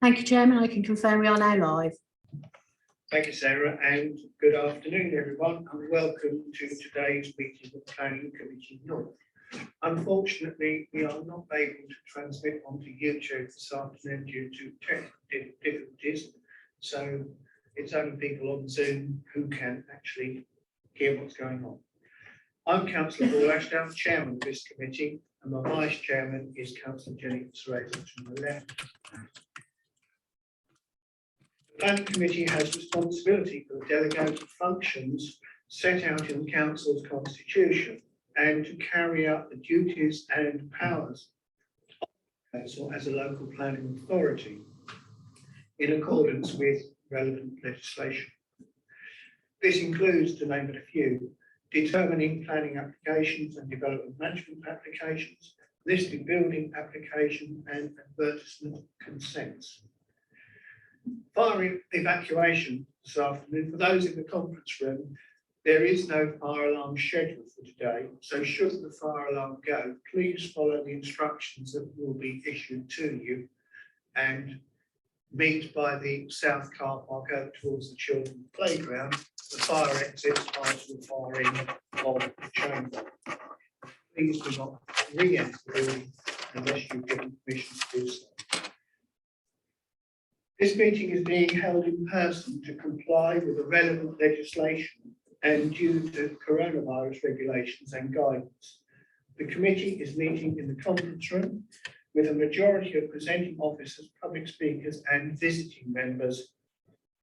Thank you, Chairman. I can confirm we are now live. Thank you, Sarah, and good afternoon, everyone, and welcome to today's meeting of Planning Committee North. Unfortunately, we are not able to transmit onto YouTube this afternoon due to technical difficulties, so it's only people on Zoom who can actually hear what's going on. I'm Councillor Paul Ashdown, Chairman of this committee, and my Vice Chairman is Councillor Jenny Fraser to my left. The Planning Committee has responsibility for the delegated functions set out in the Council's constitution and to carry out the duties and powers of the Council as a local planning authority in accordance with relevant legislation. This includes, to name it a few, determining planning applications and development management applications, listed building applications and advertisement consents. Fire evacuation this afternoon. For those in the conference room, there is no fire alarm scheduled for today, so should the fire alarm go, please follow the instructions that will be issued to you and meet by the south car park out towards the children's playground. The fire exits are to the far end of the chamber. Please do not re-enter the building unless you've given permission to do so. This meeting is being held in person to comply with the relevant legislation and due to coronavirus regulations and guidance. The committee is meeting in the conference room with a majority of presenting officers, public speakers and visiting members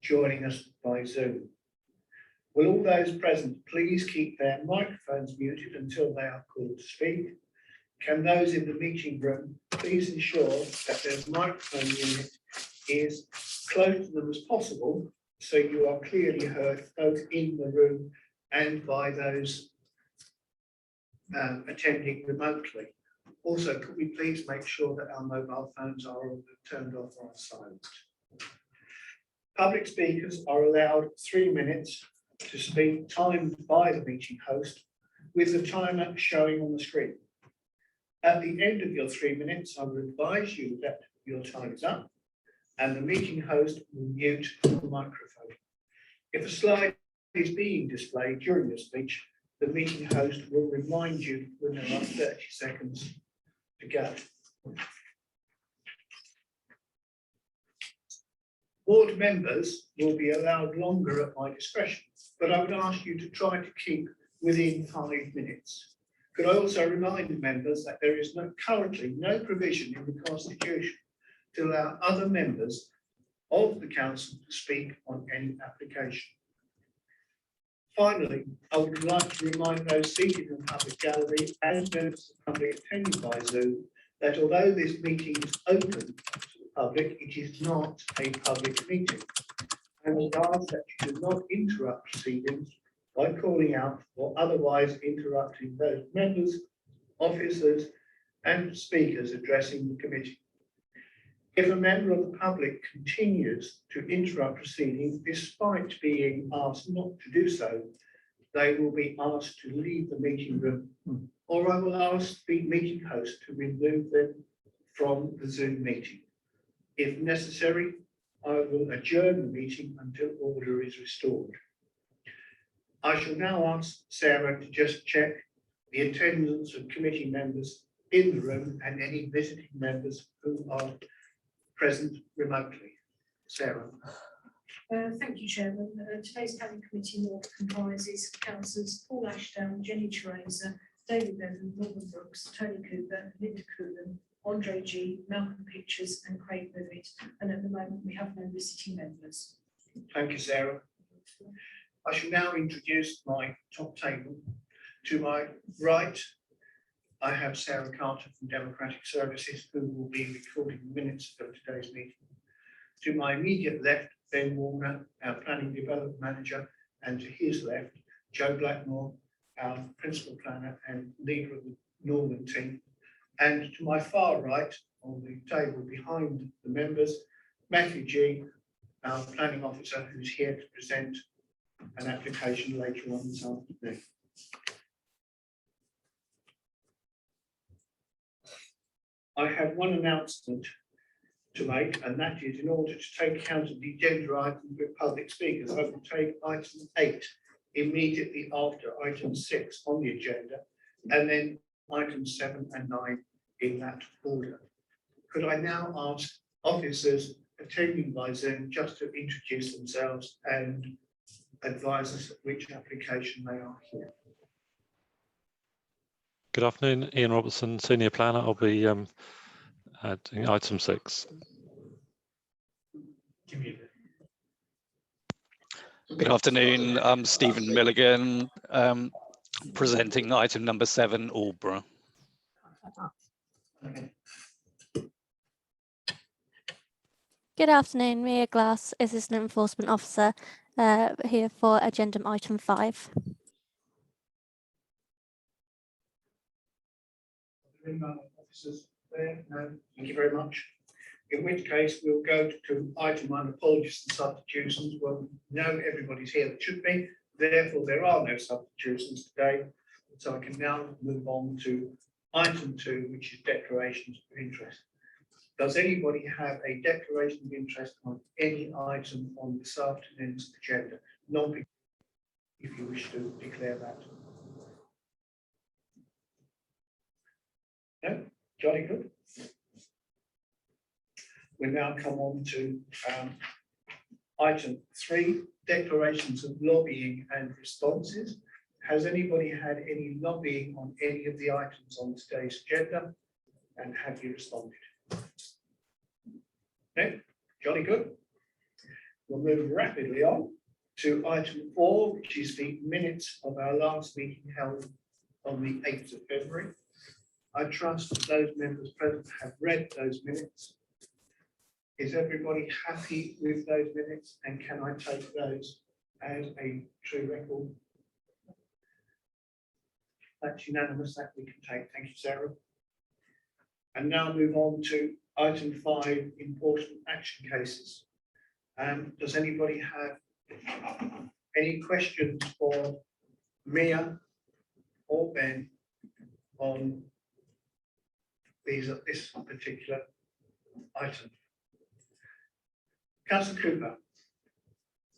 joining us by Zoom. Will all those present please keep their microphones muted until they are called to speak? Can those in the meeting room please ensure that their microphone unit is close to them as possible so you are clearly heard both in the room and by those attending remotely. Also, could we please make sure that our mobile phones are turned off or silent? Public speakers are allowed 3 minutes to speak, timed by the meeting host, with the timer showing on the screen. At the end of your 3 minutes, I will advise you that your time is up and the meeting host will mute the microphone. If a slide is being displayed during your speech, the meeting host will remind you when there are 30 seconds to go. Board members will be allowed longer at my discretion, but I would ask you to try to keep within 5 minutes. Could I also remind members that there is currently no provision in the Constitution to allow other members of the Council to speak on any application. Finally, I would like to remind those seated in the public gallery and members of the public attending by Zoom that although this meeting is open to the public, it is not a public meeting. And I would ask that you do not interrupt proceedings by calling out or otherwise interrupting those members, officers and speakers addressing the committee. If a member of the public continues to interrupt proceedings despite being asked not to do so, they will be asked to leave the meeting room, or I will ask the meeting host to remove them from the Zoom meeting. If necessary, I will adjourn the meeting until order is restored. I shall now ask Sarah to just check the attendance of committee members in the room and any visiting members who are present remotely. Sarah. Thank you, Chairman. Today's Planning Committee North comprises Councillors Paul Ashdown, Jenny Fraser, David Bevan, Norman Brooks, Tony Cooper, Linda Coonan, Andre G, Malcolm Pictures and Craig Bivett. And at the moment we have no visiting members. Thank you, Sarah. I shall now introduce my top table. To my right, I have Sarah Carter from Democratic Services, who will be recording the minutes of today's meeting. To my immediate left, Ben Warner, our Planning Development Manager, and to his left, Joe Blackmore, our Principal Planner and leader of the Norman team. And to my far right, on the table behind the members, Matthew G, our Planning Officer, who's here to present an application later on this afternoon. I have one announcement to make, and that is in order to take account of the agenda items with public speakers. I will take item 8 immediately after item 6 on the agenda, and then items 7 and 9 in that order. Could I now ask officers attending by Zoom just to introduce themselves and advise us which application they are here? Good afternoon, Ian Robertson, Senior Planner. I'll be doing item 6. Good afternoon, I'm Stephen Milligan, presenting item number 7, Aldborough. Okay. Good afternoon, Mia Glass, Assistant Enforcement Officer, here for agenda item 5. Officers there? No, thank you very much. In which case, we'll go to item 1, apologies and substitutions. Well, no, everybody's here that should be. Therefore, there are no substitutions today. So I can now move on to item 2, which is declarations of interest. Does anybody have a declaration of interest on any item on this afternoon's agenda? Not if you wish to declare that. No? Jolly good. We now come on to item 3, declarations of lobbying and responses. Has anybody had any lobbying on any of the items on today's agenda, and have you responded? No? Jolly good. We'll move rapidly on to item 4, which is the minutes of our last meeting held on the 8th of February. I trust that those members present have read those minutes. Is everybody happy with those minutes, and can I take those as a true record? That's unanimous, that we can take. Thank you, Sarah. And now move on to item 5, important action cases. Does anybody have any questions for Mia or Ben on this particular item? Councillor Cooper.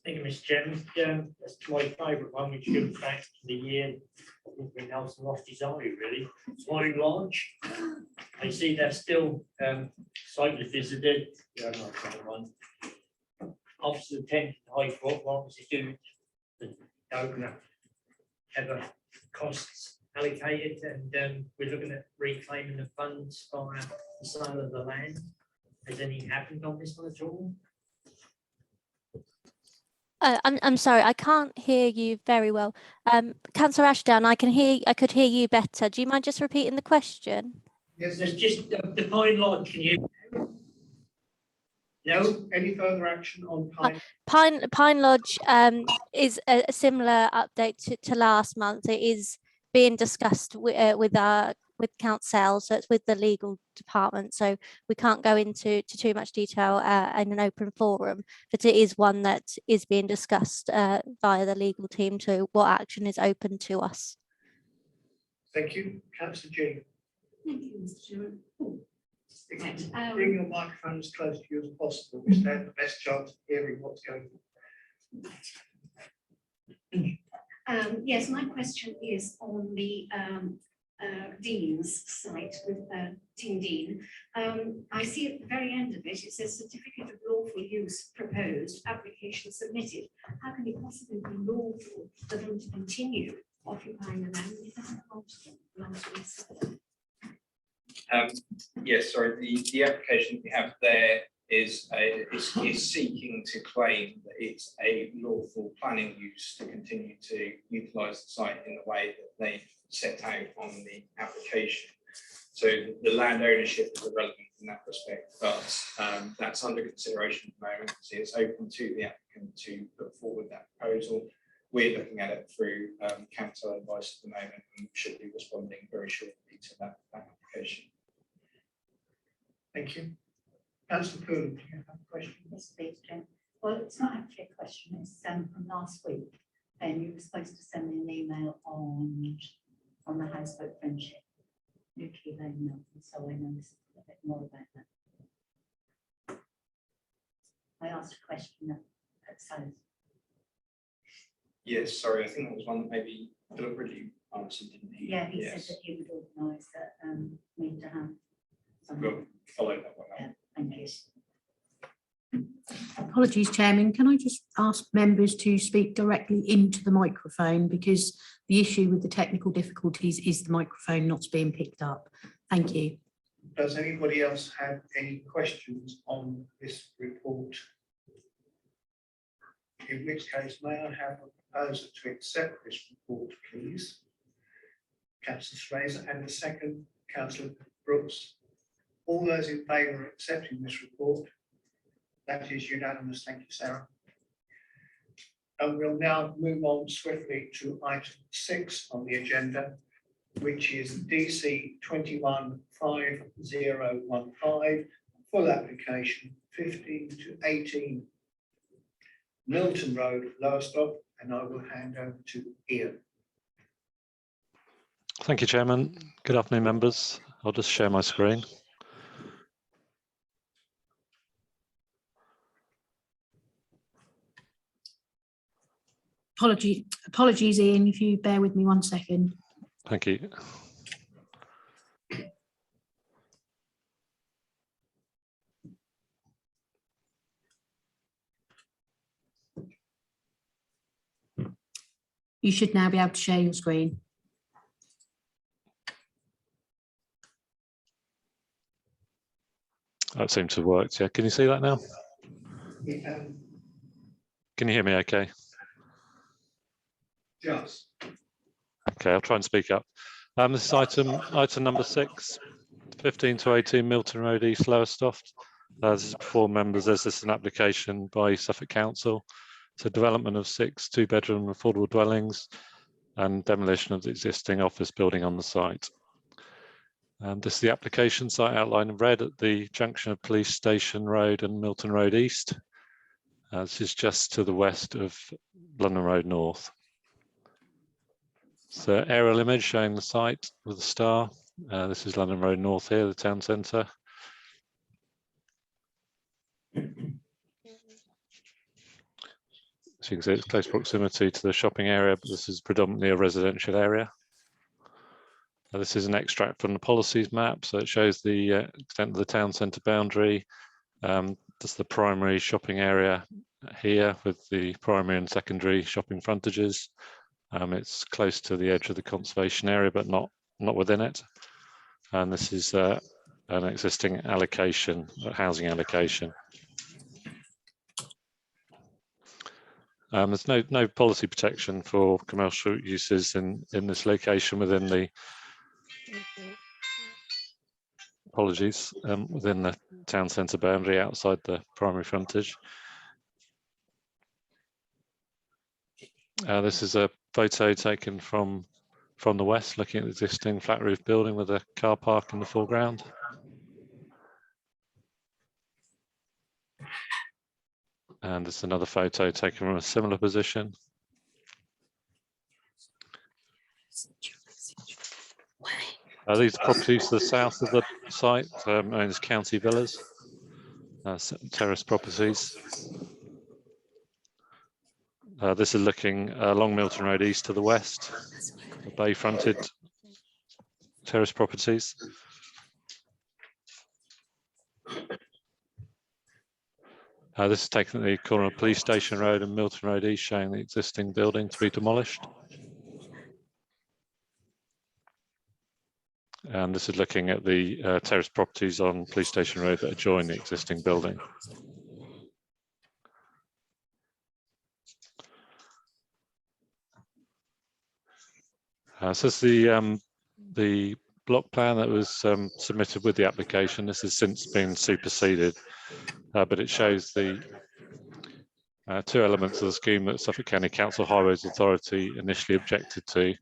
Thank you, Mr. Chairman. That's my favourite one, which goes back to the year when Nelson lost his eye, really. Swanning Lodge. I see they're still slightly visited. Yeah, not that one. Officers attended the High Court. What was he doing? The opener ever costs allocated, and we're looking at reclaiming the funds via the sale of the land. Has anything happened on this one at all? I'm sorry, I can't hear you very well. Councillor Ashdown, I could hear you better. Do you mind just repeating the question? Yes, There's just the Pine Lodge. Can you? No. Any further action on Pine? Pine Lodge is a similar update to last month. It is being discussed with council, so it's with the legal department. So we can't go into too much detail in an open forum, but it is one that is being discussed via the legal team to what action is open to us. Thank you, Councillor G. Thank you, Mr. Chairman. Bring your microphone as close to you as possible. We stand the best chance of hearing what's going on. Yes, my question is on the Dean's site with Dean Dean. I see at the very end of it, it says certificate of lawful use proposed, application submitted. How can it possibly be lawful for them to continue occupying the land? It doesn't belong to them. Yes, sorry, the application we have there is seeking to claim that it's a lawful planning use to continue to utilise the site in the way that they've set out on the application. So the land ownership is irrelevant in that respect, but that's under consideration at the moment. So it's open to the applicant to put forward that proposal. We're looking at it through council advice at the moment and should be responding very shortly to that application. Thank you. Councillor Poole, do you have a question? Yes, please, Jim. Well, it's not actually a question, it's from last week. And you were supposed to send me an email on the houseboat friendship, Nuclear Lane, Milton, so I know a bit more about that. question at Sal's. Yes, sorry, I think that was one that maybe Philip really answered, didn't he? Yeah, he said Yes. that he would organise that, need to have some. We'll follow that one up. Yeah, thank you. Apologies, Chairman. Can I just ask members to speak directly into the microphone, because the issue with the technical difficulties is the microphone not being picked up. Thank you. Does anybody else have any questions on this report? In which case, may I have a proposer to accept this report, please? Councillor Fraser, and the second, Councillor Brooks. All those in favour of accepting this report? That is unanimous. Thank you, Sarah. And we'll now move on swiftly to item 6 on the agenda, which is DC 215015, full application 15 to 18 Milton Road, Lowestoft, and I will hand over to Ian. Thank you, Chairman. Good afternoon, members. I'll just share my screen. Apologies, Ian, if you bear with me 1 second. Thank you. You should now be able to share your screen. That seems to have worked. Yeah, can you see that now? Can you hear me okay? Yes. Okay, I'll try and speak up. This is item number 6, 15 to 18 Milton Road, East Lowestoft. This is before members. This is an application by Suffolk Council. It's a development of 6 two-bedroom affordable dwellings and demolition of the existing office building on the site. This is the application site outlined in red at the junction of Police Station Road and Milton Road East. This is just to the west of London Road North. It's an aerial image showing the site with a star. This is London Road North here, the town centre. So you can see it's close proximity to the shopping area, but this is predominantly a residential area. This is an extract from the policies map, so it shows the extent of the town centre boundary. That's the primary shopping area here with the primary and secondary shopping frontages. It's close to the edge of the conservation area, but not within it. And this is an existing allocation, housing allocation. There's no policy protection for commercial uses in this location within the within the town centre boundary outside the primary frontage. This is a photo taken from the west, looking at the existing flat roof building with a car park in the foreground. And this is another photo taken from a similar position. These are properties to the south of the site, known as County Villas, terrace properties. This is looking along Milton Road East to the west, the bay-fronted terrace properties. This is taken at the corner of Police Station Road and Milton Road East, showing the existing building to be demolished. And this is looking at the terrace properties on Police Station Road that adjoin the existing building. So this is the block plan that was submitted with the application. This has since been superseded, but it shows the 2 elements of the scheme that Suffolk County Council Highways Authority initially objected to,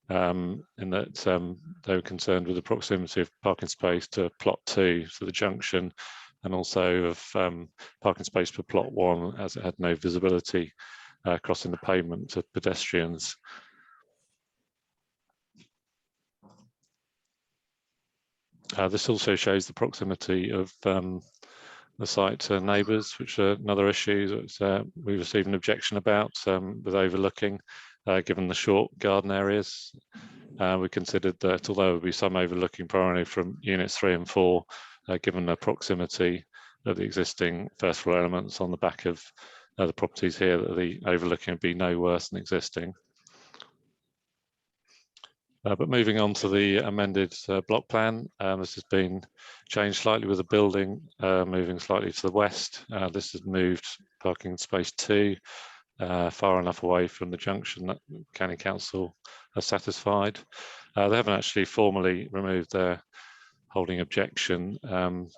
in that they were concerned with the proximity of parking space to plot 2, so the junction, and also of parking space for plot 1, as it had no visibility crossing the pavement to pedestrians. This also shows the proximity of the site to neighbours, which are another issue that we received an objection about with overlooking, given the short garden areas. We considered that although there would be some overlooking primarily from units 3 and 4, given the proximity of the existing first floor elements on the back of the properties here, that the overlooking would be no worse than existing. But moving on to the amended block plan, this has been changed slightly with the building moving slightly to the west. This has moved parking space 2 far enough away from the junction that County Council are satisfied. They haven't actually formally removed their holding objection,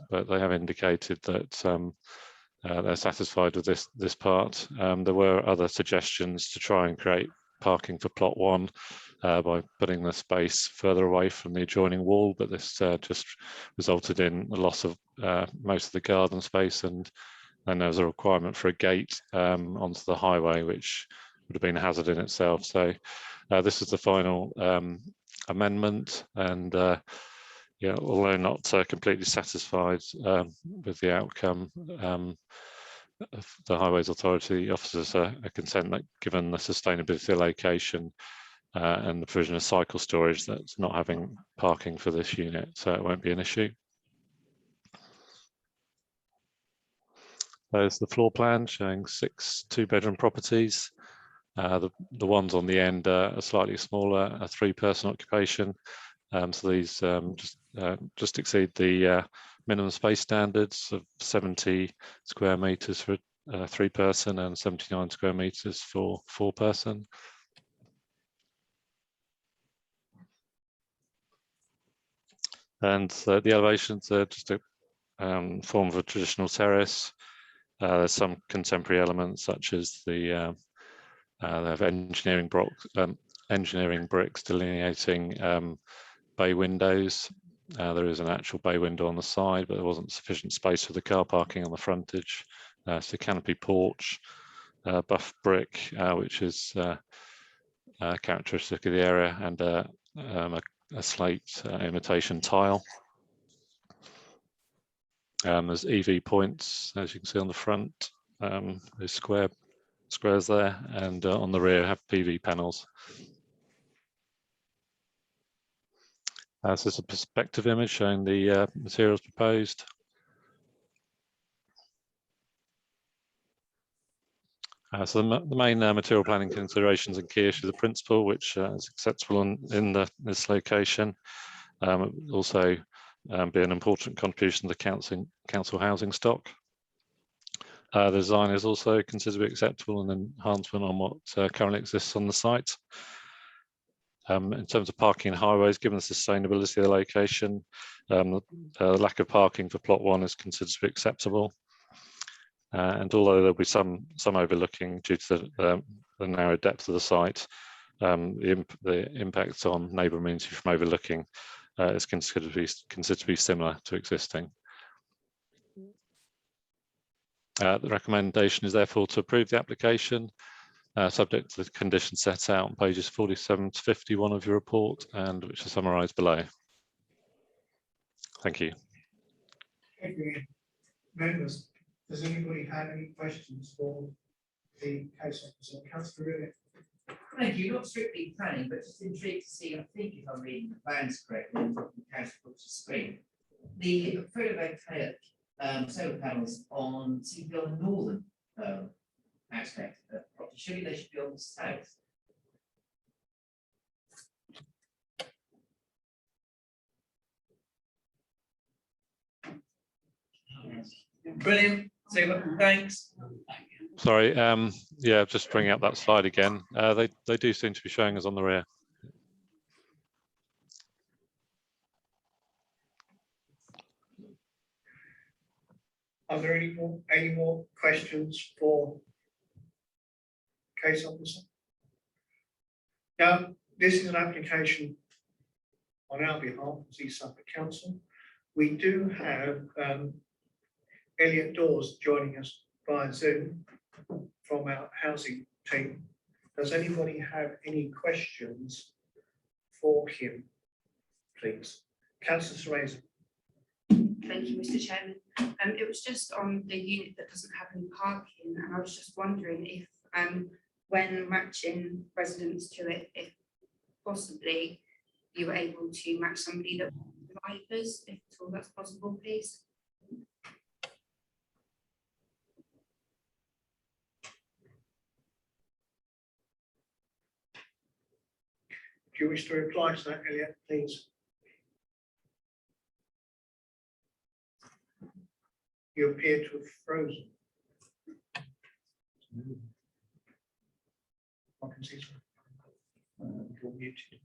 but they have indicated that they're satisfied with this part. There were other suggestions to try and create parking for plot 1 by putting the space further away from the adjoining wall, but this just resulted in the loss of most of the garden space, and then there was a requirement for a gate onto the highway, which would have been a hazard in itself. So this is the final amendment, and yeah, although not completely satisfied with the outcome, the Highways Authority officers are concerned that given the sustainability of the location and the provision of cycle storage, that's not having parking for this unit, so it won't be an issue. There's the floor plan showing 6 two-bedroom properties. The ones on the end are slightly smaller, a 3-person occupation. So these just exceed the minimum space standards of 70 square meters for a 3-person and 79 square meters for 4-person. And the elevations are just a form of a traditional terrace. There's some contemporary elements such as they have engineering bricks delineating bay windows. There is an actual bay window on the side, but there wasn't sufficient space for the car parking on the frontage. So canopy porch, buff brick, which is characteristic of the area, and a slate imitation tile. There's EV points, as you can see on the front. There's squares there, and on the rear have PV panels. This is a perspective image showing the materials proposed. So the main material planning considerations and key issues of principle, which is acceptable in this location. Also be an important contribution to the council housing stock. The design is also considered to be acceptable and an enhancement on what currently exists on the site. In terms of parking and highways, given the sustainability of the location, the lack of parking for plot 1 is considered to be acceptable. And although there'll be some overlooking due to the narrow depth of the site, the impact on neighbour amenity from overlooking is considered to be similar to existing. The recommendation is therefore to approve the application, subject to the conditions set out on pages 47 to 51 of your report, and which are summarised below. Thank you. Thank you. Members, does anybody have any questions for the case officer? Councillor Rivett. Thank you. Not strictly planning, but just intrigued to see, I think if I'm reading the plans correctly, and what the council puts to screen, the photovoltaic solar panels seem to be on the northern aspect of the property. Surely they should be on the south. Brilliant. Super. Thanks. Sorry, yeah, just bringing up that slide again. They do seem to be showing us on the rear. Are there any more questions for case officer? Now, this is an application on our behalf as East Suffolk Council. We do have Elliot Dawes joining us via Zoom from our housing team. Does anybody have any questions for him, please? Councillor Fraser. Thank you, Mr. Chairman. It was just on the unit that doesn't have any parking, and I was just wondering if, when matching residents to it, if possibly you were able to match somebody that drivers, if at all that's possible, please. Do you wish to reply to that, Elliot, please? You appear to have frozen. I can see you're muted.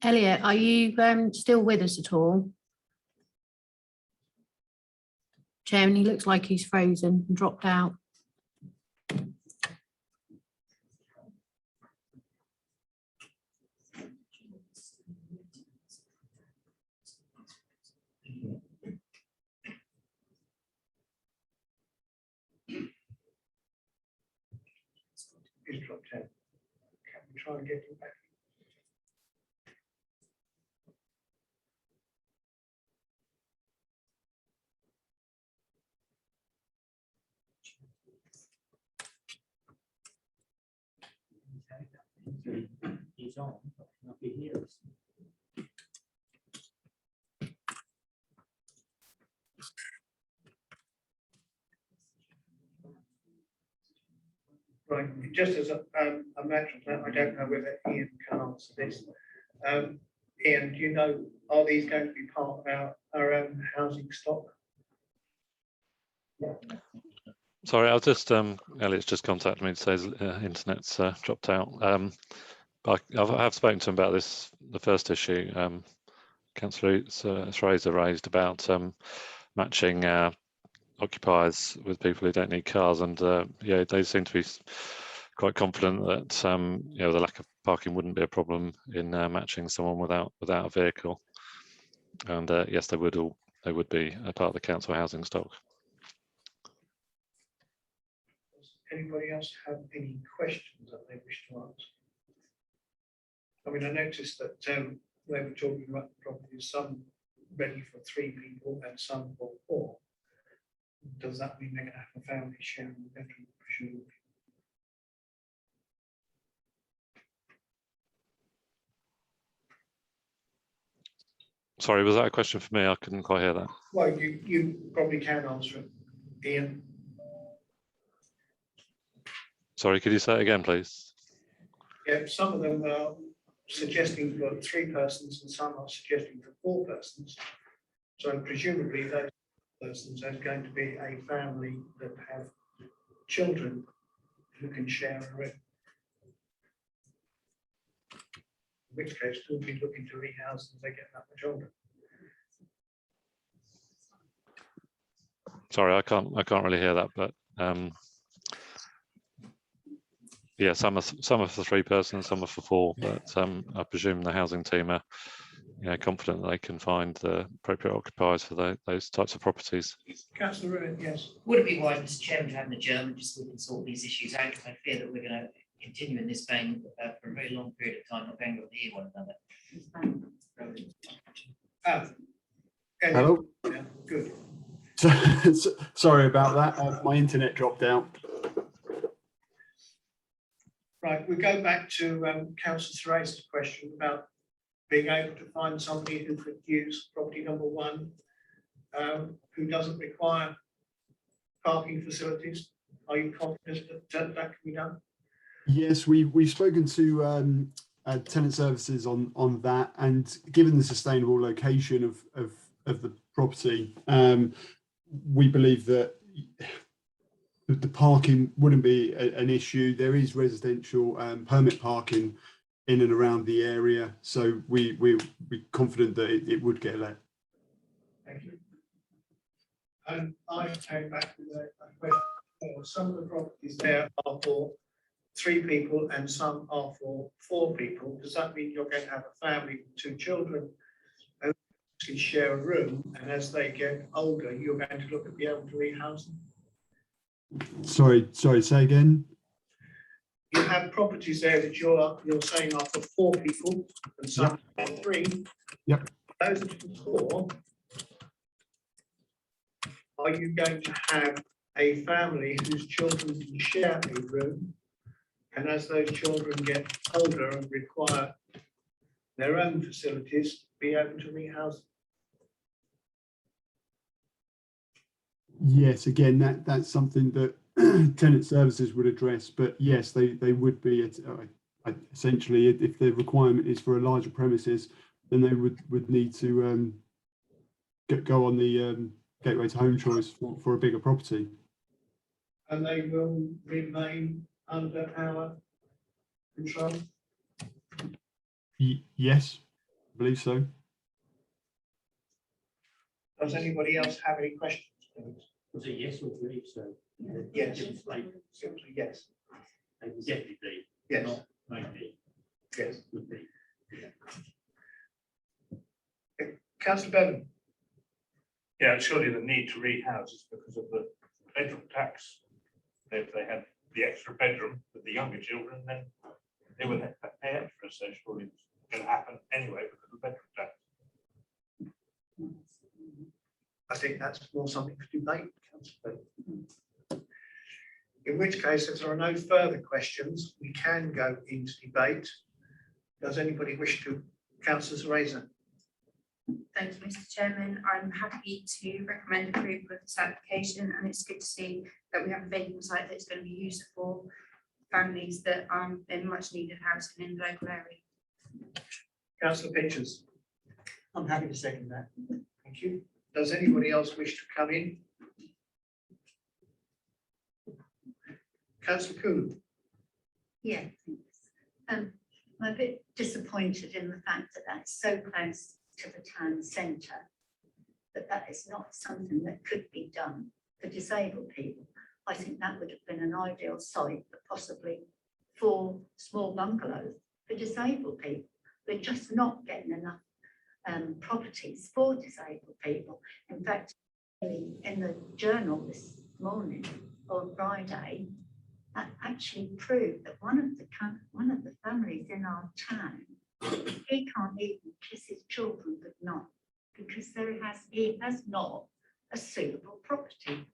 Elliot, are you still with us at all? Chairman, he looks like he's frozen and dropped out. He's dropped out. Can we try and get him back? He's on, but not be here. Right, just as a matter of fact, I don't know whether Ian can answer this. Ian, do you know, are these going to be part of our own housing stock? Sorry, I'll just, Elliot's just contacted me to say his internet's dropped out. But I have spoken to him about this, the first issue. Councillor Fraser raised about matching occupiers with people who don't need cars, and yeah, they seem to be quite confident that you know, the lack of parking wouldn't be a problem in matching someone without a vehicle. And yes, they would be a part of the council housing stock. Does anybody else have any questions that they wish to ask? I mean, I noticed that they were talking about the properties, some ready for 3 people and some for 4. Does that mean they're going to have a family sharing the bedroom, presumably? Sorry, was that a question for me? I couldn't quite hear that. Well, you probably can answer it, Ian. Sorry, could you say it again, please? Yeah, some of them are suggesting for 3 persons and some are suggesting for 4 persons. So presumably those persons are going to be a family that have children who can share a room. In which case we'll be looking to rehouse as they get that much older. Sorry, I can't really hear that, but yeah, some are for 3 persons, some are for 4, but I presume the housing team are, you know, confident that they can find the appropriate occupiers for those types of properties. Councillor Ruin, yes. Would it be wise, Mr. Chairman, to have the German just so we can sort these issues out? Because I fear that we're going to continue in this vein for a very long period of time, not being able to hear one another. Hello. Yeah, good. Sorry about that. My internet dropped out. Right, we go back to Councillor Fraser's question about being able to find somebody who could use property number 1, who doesn't require parking facilities. Are you confident that that can be done? Yes, we've spoken to tenant services on that, and given the sustainable location of the property, we believe that the parking wouldn't be an issue. There is residential permit parking in and around the area, so we're confident that it would get let. Thank you. And I came back with a question. Some of the properties there are for 3 people and some are for 4 people. Does that mean you're going to have a family with 2 children who can share a room, and as they get older, you're going to look at be able to rehouse them? Sorry, say again. You have properties there that you're saying are for 4 people and some for 3. Yep. Those to the core, are you going to have a family whose children can share a room? And as those children get older and require their own facilities, be able to rehouse? Yes, again, that's something that tenant services would address, but yes, they would be essentially, if the requirement is for a larger premises, then they would need to go on the gateway to home choice for a bigger property. And they will remain under our control? Yes, I believe so. Does anybody else have any questions? Was it yes or believe so? Yes. Like, Simply yes. they would definitely be. Yes. Not maybe. Yes. Would be. Councillor Bevan. Yeah, surely the need to rehouse is because of the bedroom tax. If they had the extra bedroom with the younger children, then they would have to pay extra, so surely it's going to happen anyway because of bedroom tax. I think that's more something for debate, Councillor Bevan. In which case, if there are no further questions, we can go into debate. Does anybody wish to? Councillor Razor. Thank you, Mr. Chairman. I'm happy to recommend approval of this application, and it's good to see that we have a vacant site that's going to be used for families that are in much needed housing in the local area. Councillor Pitchers. I'm happy to second that. Thank you. Does anybody else wish to come in? Councillor Coon. Yeah, thanks. I'm a bit disappointed in the fact that that's so close to the town centre, that is not something that could be done for disabled people. I think that would have been an ideal site for possibly 4 small bungalows for disabled people. We're just not getting enough properties for disabled people. In fact, in the journal this morning on Friday, that actually proved that one of the families in our town, he can't even kiss his children goodnight because he has not a suitable property.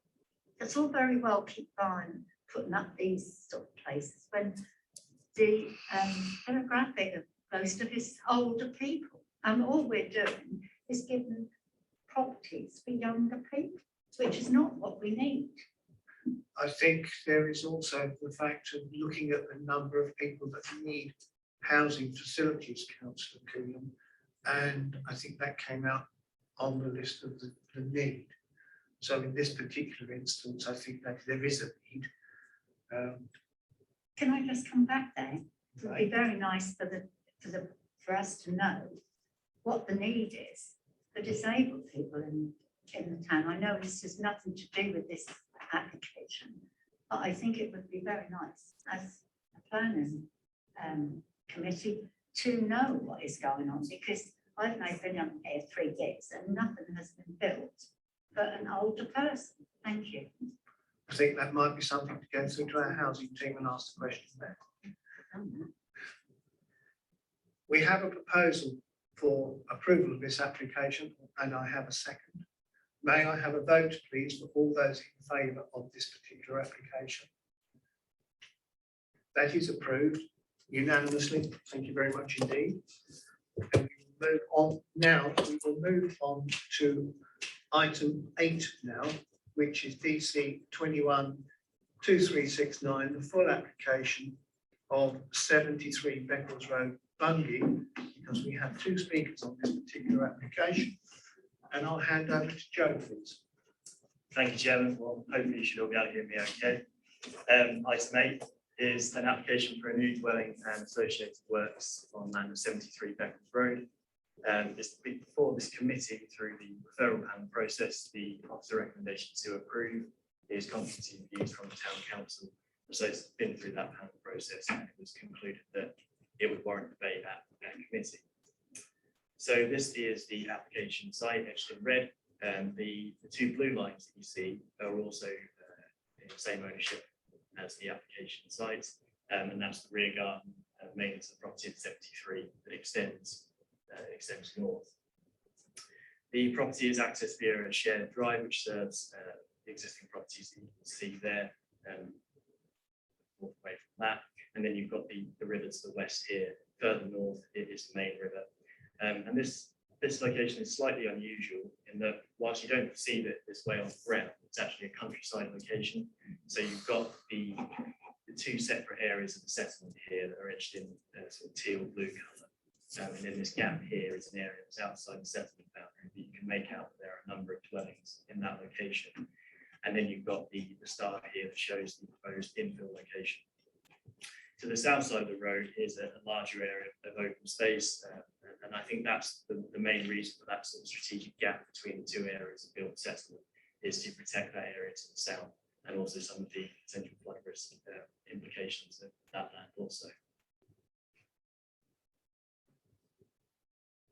It's all very well keep buying, putting up these sort of places when the demographic of most of it's older people, and all we're doing is giving properties for younger people, which is not what we need. I think there is also the fact of looking at the number of people that need housing facilities, Councillor Coonan, and I think that came out on the list of the need. So in this particular instance, I think that there is a need. Can I just come back there? It would be very nice for us to know what the need is for disabled people in the town. I know this has nothing to do with this application, but I think it would be very nice as a planning committee to know what is going on, because I've now been on here 3 years and nothing has been built for an older person. Thank you. I think that might be something to go through to our housing team and ask the question there. We have a proposal for approval of this application, and I have a second. May I have a vote, please, for all those in favour of this particular application? That is approved unanimously. Thank you very much indeed. And we will move on now. We will move on to item 8 now, which is DC 212369, the full application of 73 Beccles Road, Bungay, because we have 2 speakers on this particular application. And I'll hand over to Joe, please. Thank you, Chairman. Well, hopefully you should all be able to hear me okay. Item 8 is an application for a new dwelling and associated works on land of 73 Beccles Road. It's before this committee through the referral panel process. The officer recommendation to approve is competency reviews from the town council. So it's been through that panel process and it was concluded that it would warrant debate at committee. So this is the application site etched in red. The 2 blue lines that you see are also in the same ownership as the application site, and that's the rear garden maintenance of property at 73 that extends north. The property is accessed via a shared drive, which serves the existing properties that you can see there. Walk away from that, and then you've got the river to the west here. Further north, it is the main river, and this location is slightly unusual in that whilst you don't perceive it this way on the ground, it's actually a countryside location. So you've got the two separate areas of the settlement here that are etched in sort of teal blue colour. And then this gap here is an area that's outside the settlement boundary, but you can make out that there are a number of dwellings in that location. And then you've got the star here that shows the proposed infill location. To the south side of the road is a larger area of open space, and I think that's the main reason for that sort of strategic gap between the two areas of built settlement, is to protect that area to the south and also some of the potential flood risk implications of that land also.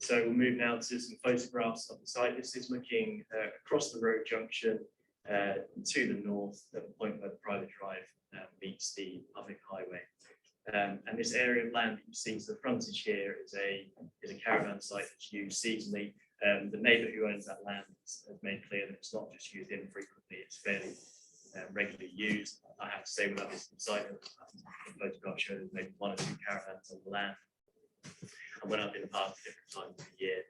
So we'll move now to some photographs of the site. This is looking across the road junction to the north at the point where the private drive meets the public highway. And this area of land that you see to the frontage here is a caravan site that's used seasonally. The neighbour who owns that land has made clear that it's not just used infrequently, it's fairly regularly used. I have to say, without this site, the photograph shows there's maybe 1 or 2 caravans on the land. And when I've been part of different times of the year,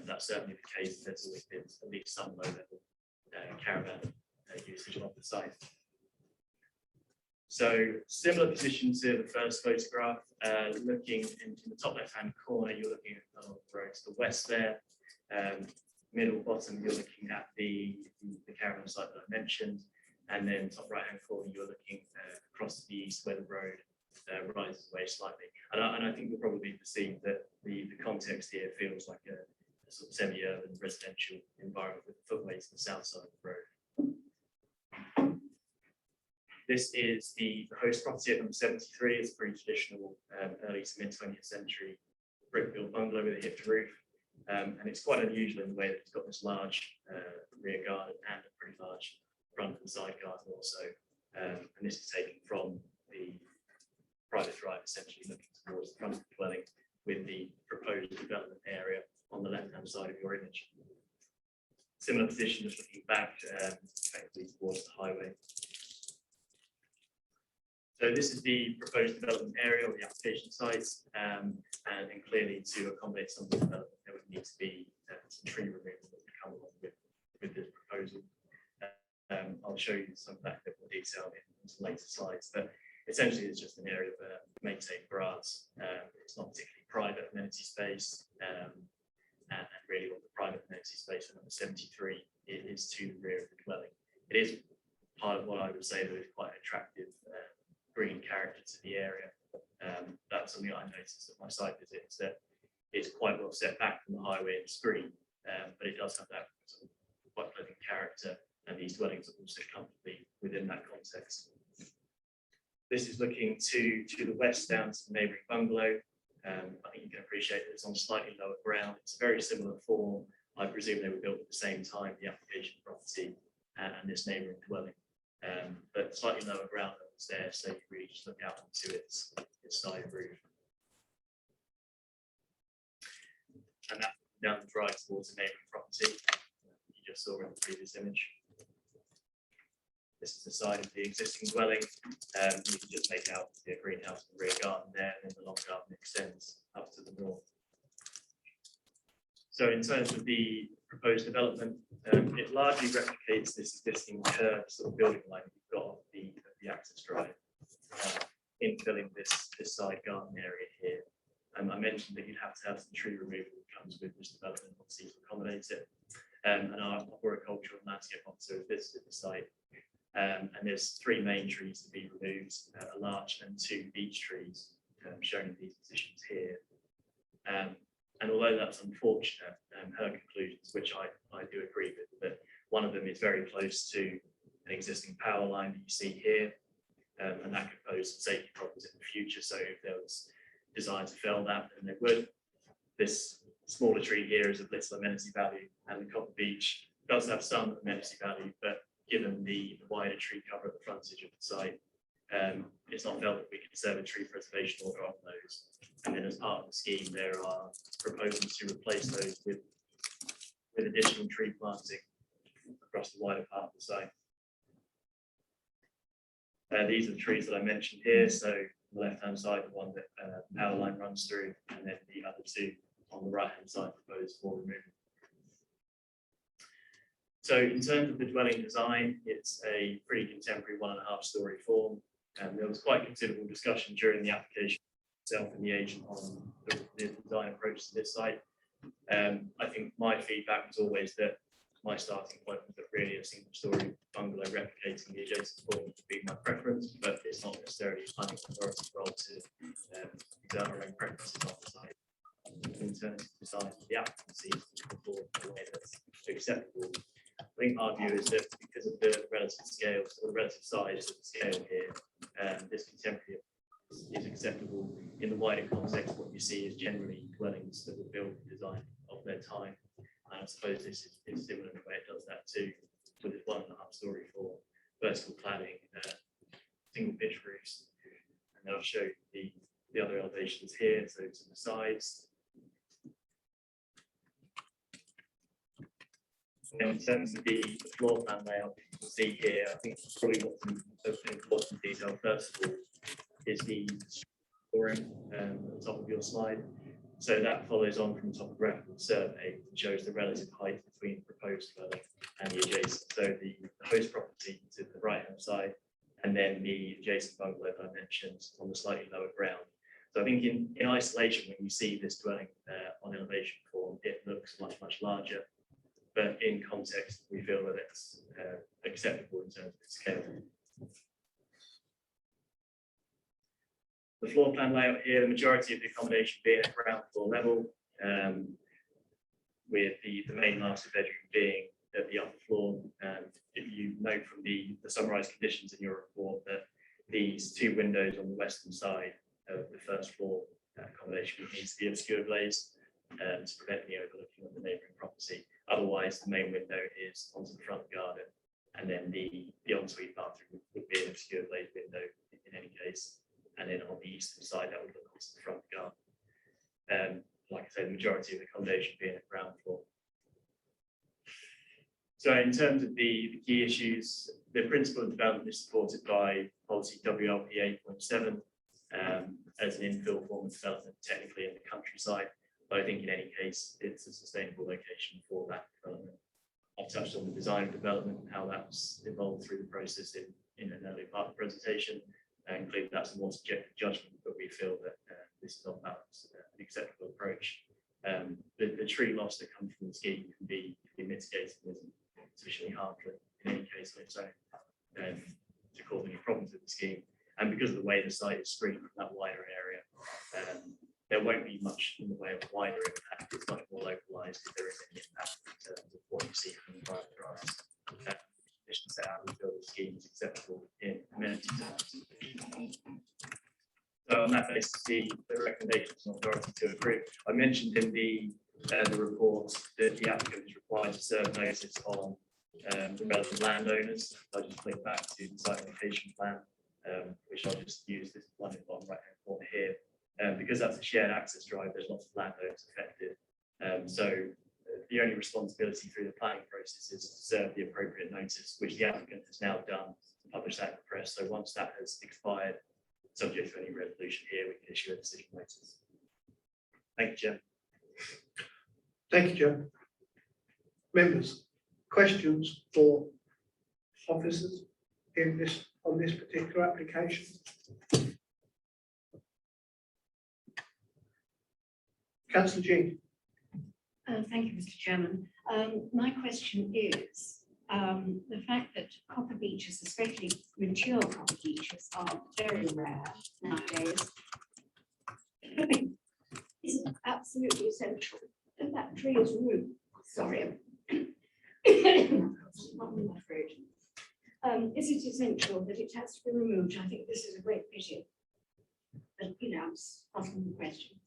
that's certainly the case. There's always been at least some low-level caravan usage of the site. So similar position to the first photograph, looking into the top left-hand corner, you're looking at the road to the west there. Middle bottom, you're looking at the caravan site that I mentioned. And then top right-hand corner, you're looking across to the east where the road rises away slightly. And I think you'll probably perceive that the context here feels like a sort of semi-urban residential environment with footways to the south side of the road. This is the host property at number 73. It's a pretty traditional early to mid 20th century brick built bungalow with a hipped roof. And it's quite unusual in the way that it's got this large rear garden and a pretty large front and side garden also. And this is taken from the private drive, essentially looking towards the front of the dwelling, with the proposed development area on the left-hand side of your image. Similar position, just looking back effectively towards the highway. So this is the proposed development area or the application sites, and clearly to accommodate some of the development, there would need to be some tree removal that would come along with this proposal. I'll show you some of that in a bit more detail in some later slides, but essentially it's just an area of maintained grass. It's not particularly private amenity space, and really all the private amenity space for number 73 is to the rear of the dwelling. It is part of what I would say that is quite attractive green character to the area. That's something I noticed at my site visits, that it's quite well set back from the highway and screen, but it does have that sort of quite pleasant character, and these dwellings are also comfortably within that context. This is looking to the west down to the neighbouring bungalow. I think you can appreciate that it's on slightly lower ground. It's a very similar form. I presume they were built at the same time, the application property and this neighbouring dwelling, but slightly lower ground levels there, so you really just look out onto its side roof. And that down the drive towards the neighbouring property you just saw in the previous image. This is the side of the existing dwelling. You can just make out the greenhouse and rear garden there, and then the long garden extends up to the north. So in terms of the proposed development, it largely replicates this existing curved sort of building line you've got of the access drive, infilling this side garden area here. I mentioned that you'd have to have some tree removal that comes with this development, obviously, to accommodate it. And our horticultural and landscape officer has visited the site. And there's 3 main trees to be removed, a larch and 2 beech trees, shown in these positions here. And although that's unfortunate, her conclusions, which I do agree with, that one of them is very close to an existing power line that you see here, and that could pose some safety problems in the future. So if there was desire to fell that, then they would. This smaller tree here is of little amenity value, and the copper beech does have some amenity value, but given the wider tree cover at the frontage of the site, it's not felt that we can serve a tree preservation order on those. And then as part of the scheme, there are proposals to replace those with with additional tree planting across the wider part of the site. These are the trees that I mentioned here. So on the left-hand side, the one that the power line runs through, and then the other two on the right-hand side proposed for removal. So in terms of the dwelling design, it's a pretty contemporary 1.5-story form. And there was quite considerable discussion during the application itself and the agent on the design approach to this site. I think my feedback was always that my starting point was that really a single-story bungalow replicating the adjacent form would be my preference, but it's not necessarily planning authority's role to exert our own preferences on the site. In terms of design, the applicant seems to move forward in a way that's acceptable. I think our view is that because of the relative scales or the relative size of the scale here, this contemporary is acceptable. In the wider context, what you see is generally dwellings that were built and designed of their time. And I suppose this is similar in the way it does that too, with its 1.5-story for vertical cladding, single pitch roofs. And then I'll show you the other elevations here, so to the sides. And in terms of the floor plan layout, you can see here, I think probably what's an important detail first of all is the scoring at the top of your slide. So that follows on from the topographical survey and shows the relative height between the proposed dwelling and the adjacent. So the host property to the right-hand side, and then the adjacent bungalow that I mentioned on the slightly lower ground. So I think in isolation, when you see this dwelling on elevation form, it looks much, much larger. But in context, we feel that it's acceptable in terms of its scale. The floor plan layout here, the majority of the accommodation being at ground floor level, with the main master bedroom being at the upper floor. And if you note from the summarised conditions in your report that these two windows on the western side of the first floor accommodation needs to be obscure glazed to prevent any overlooking of the neighbouring property. Otherwise, the main window is onto the front garden, and then the ensuite bathroom would be an obscure glazed window in any case. And then on the eastern side, that would look onto the front garden. Like I said, the majority of the accommodation being at ground floor. So in terms of the key issues, the principle of development is supported by policy WLP 8.7 as an infill form of development, technically in the countryside. But I think in any case, it's a sustainable location for that development. I've touched on the design of development and how that's evolved through the process in an earlier part of the presentation. And clearly that's a more subjective judgment, but we feel that this is on balance an acceptable approach. The tree loss that comes from the scheme can be mitigated and isn't sufficiently harmful in any case on its own to cause any problems with the scheme. And because of the way the site is screened from that wider area, there won't be much in the way of wider impact. It's much more localized if there is any impact in terms of what you see from the private drives. Conditions set out, we feel the scheme is acceptable in amenity terms. So on that basis, the recommendations of authority to approve. I mentioned in the report that the applicant is required to serve notice on the relevant landowners. I'll just click back to the site location plan, which I'll just use this one in the bottom right hand corner here. Because that's a shared access drive, there's lots of landowners affected. So the only responsibility through the planning process is to serve the appropriate notice, which the applicant has now done, publish that in the press. So once that has expired, subject to any resolution here, we can issue a decision notice. Thank you, Chair. Thank you, Joe. Members, questions for officers in this on this particular application? Councillor Jean. Thank you, Mr. Chairman. My question is the fact that copper beeches, especially mature copper beeches, are very rare nowadays. Is it absolutely essential that that tree is removed? Sorry, not in my throat. Is it essential that it has to be removed? I think this is a great pity. But I'm asking the question.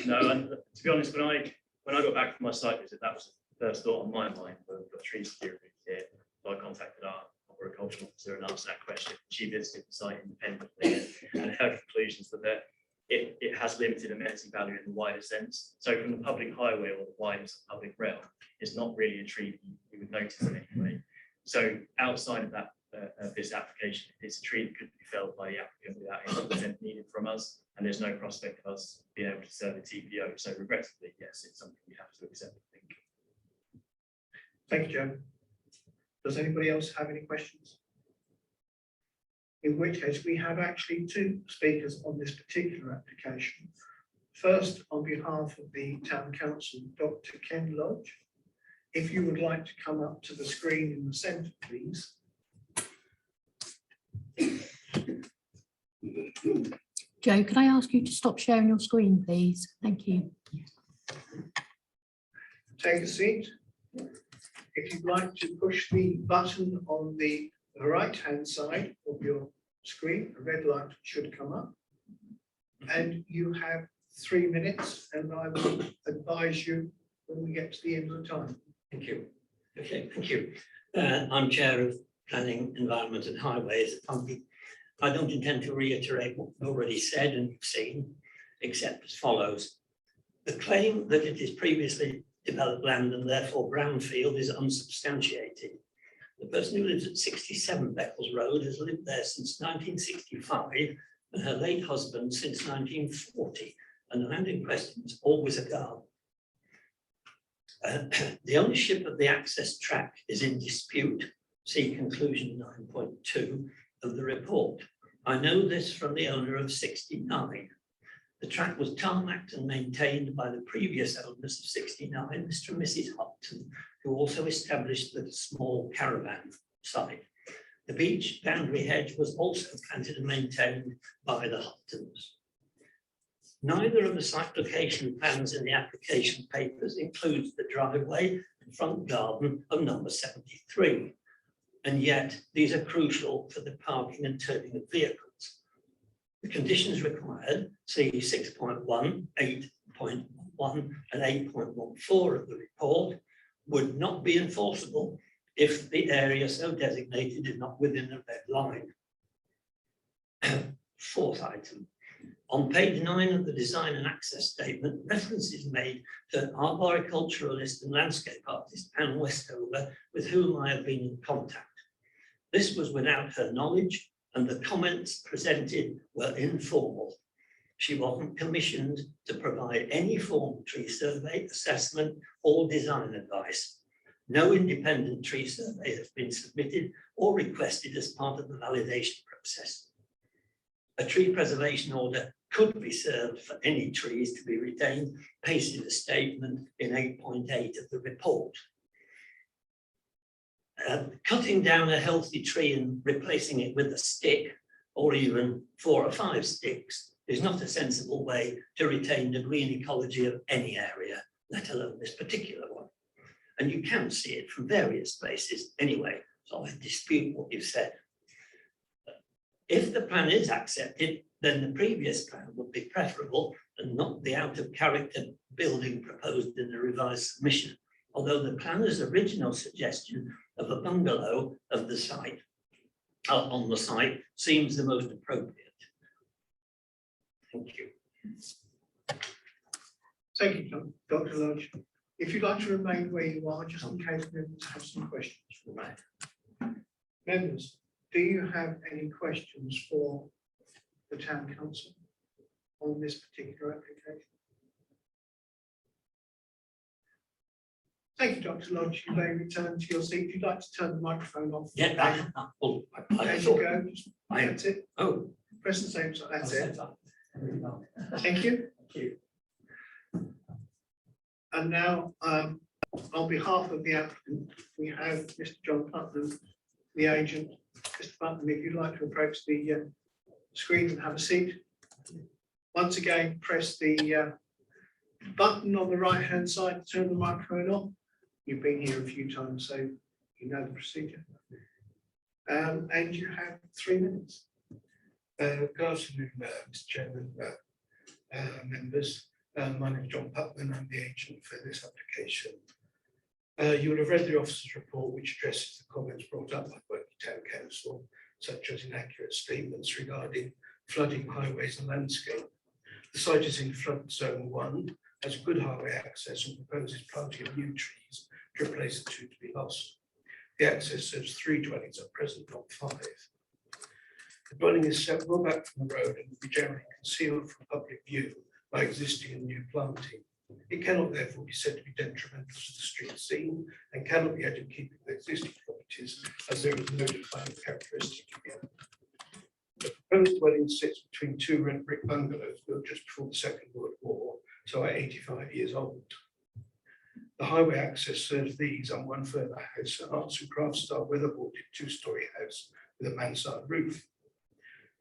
No, and to be honest, when I got back from my site visit, that was the first thought on my mind. The trees to be removed here. So I contacted our agricultural officer and asked that question. She visited the site independently and her conclusions that it has limited amenity value in the wider sense. So from the public highway or the widest public realm, it's not really a tree that you would notice in any way. So outside of that, of this application, it's a tree that could be felled by the applicant without any consent needed from us, and there's no prospect of us being able to serve a TPO. So regrettably, yes, it's something we have to accept, I think. Thank you, Joe. Does anybody else have any questions? In which case, we have actually two speakers on this particular application. First, on behalf of the Town Council, Dr. Ken Lodge. If you would like to come up to the screen in the centre, please. Joe, could I ask you to stop sharing your screen, please? Thank you. Take a seat. If you'd like to push the button on the right-hand side of your screen, a red light should come up. And you have 3 minutes, and I will advise you when we get to the end of the time. Thank you. Okay, thank you. I'm Chair of Planning, Environment and Highways. I don't intend to reiterate what we've already said and seen, except as follows. The claim that it is previously developed land and therefore brownfield is unsubstantiated. The person who lives at 67 Beccles Road has lived there since 1965 and her late husband since 1940, and the land in question is always a garden. The ownership of the access track is in dispute. See conclusion 9.2 of the report. I know this from the owner of 69. The track was tarmacked and maintained by the previous owners of 69, Mr. and Mrs. Hopton, who also established the small caravan site. The beach boundary hedge was also planted and maintained by the Hoptons. Neither of the site location plans in the application papers includes the driveway and front garden of number 73. And yet these are crucial for the parking and turning of vehicles. The conditions required, see 6.1, 8.1 and 8.14 of the report, would not be enforceable if the area so designated is not within a red line. Fourth item. On page 9 of the design and access statement, reference is made to an arboriculturalist and landscape artist, Anne Westover, with whom I have been in contact. This was without her knowledge, and the comments presented were informal. She wasn't commissioned to provide any form of tree survey, assessment, or design advice. No independent tree survey has been submitted or requested as part of the validation process. A tree preservation order could be served for any trees to be retained, pasted a statement in 8.8 of the report. Cutting down a healthy tree and replacing it with a stick, or even 4 or 5 sticks, is not a sensible way to retain the green ecology of any area, let alone this particular one. And you can see it from various places anyway, so I dispute what you've said. If the plan is accepted, then the previous plan would be preferable and not the out of character building proposed in the revised submission, although the planner's original suggestion of a bungalow of the site, on the site seems the most appropriate. Thank you. Thank you, Dr. Lodge. If you'd like to remain where you are, just in case members have some questions. Members, do you have any questions for the Town Council on this particular application? Thank you, Dr. Lodge. You may return to your seat. If you'd like to turn the microphone off. Yeah, there you go. That's it. Oh, press the same side. That's it. Thank you. Thank you. And now, on behalf of the applicant, we have Mr. John Putnam, the agent. Mr. Putnam, if you'd like to approach the screen and have a seat. Once again, press the button on the right-hand side to turn the microphone on. You've been here a few times, so you know the procedure. And you have 3 minutes. Good afternoon, Mr. Chairman, members. My name is John Putnam. I'm the agent for this application. You will have read the officer's report, which addresses the comments brought up by the Town Council, such as inaccurate statements regarding flooding, highways and landscape. The site is in flood zone 1, has good highway access and proposes planting of new trees to replace the 2 to be lost. The access serves 3 dwellings at present, not 5. The dwelling is set well back from the road and will be generally concealed from public view by existing and new planting. It cannot therefore be said to be detrimental to the street scene and cannot be out of keeping with existing properties as there is no defined characteristic here. The proposed dwelling sits between 2 red brick bungalows built just before the Second World War, so are 85 years old. The highway access serves these and one further house, an arts and crafts style weatherboarded 2-storey house with a mansard roof.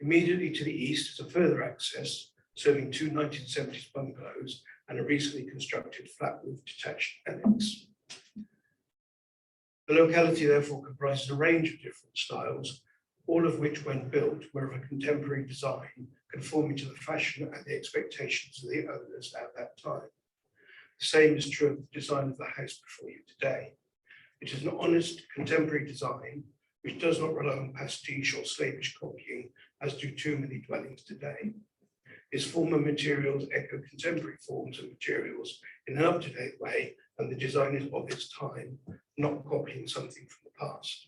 Immediately to the east is a further access serving 2 1970s bungalows and a recently constructed flat roof detached annex. The locality therefore comprises a range of different styles, all of which when built were of a contemporary design conforming to the fashion and the expectations of the owners at that time. The same is true of the design of the house before you today. It is an honest contemporary design which does not rely on pastiche or slavish copying as do too many dwellings today. Its former materials echo contemporary forms and materials in an up-to-date way, and the design is of its time, not copying something from the past.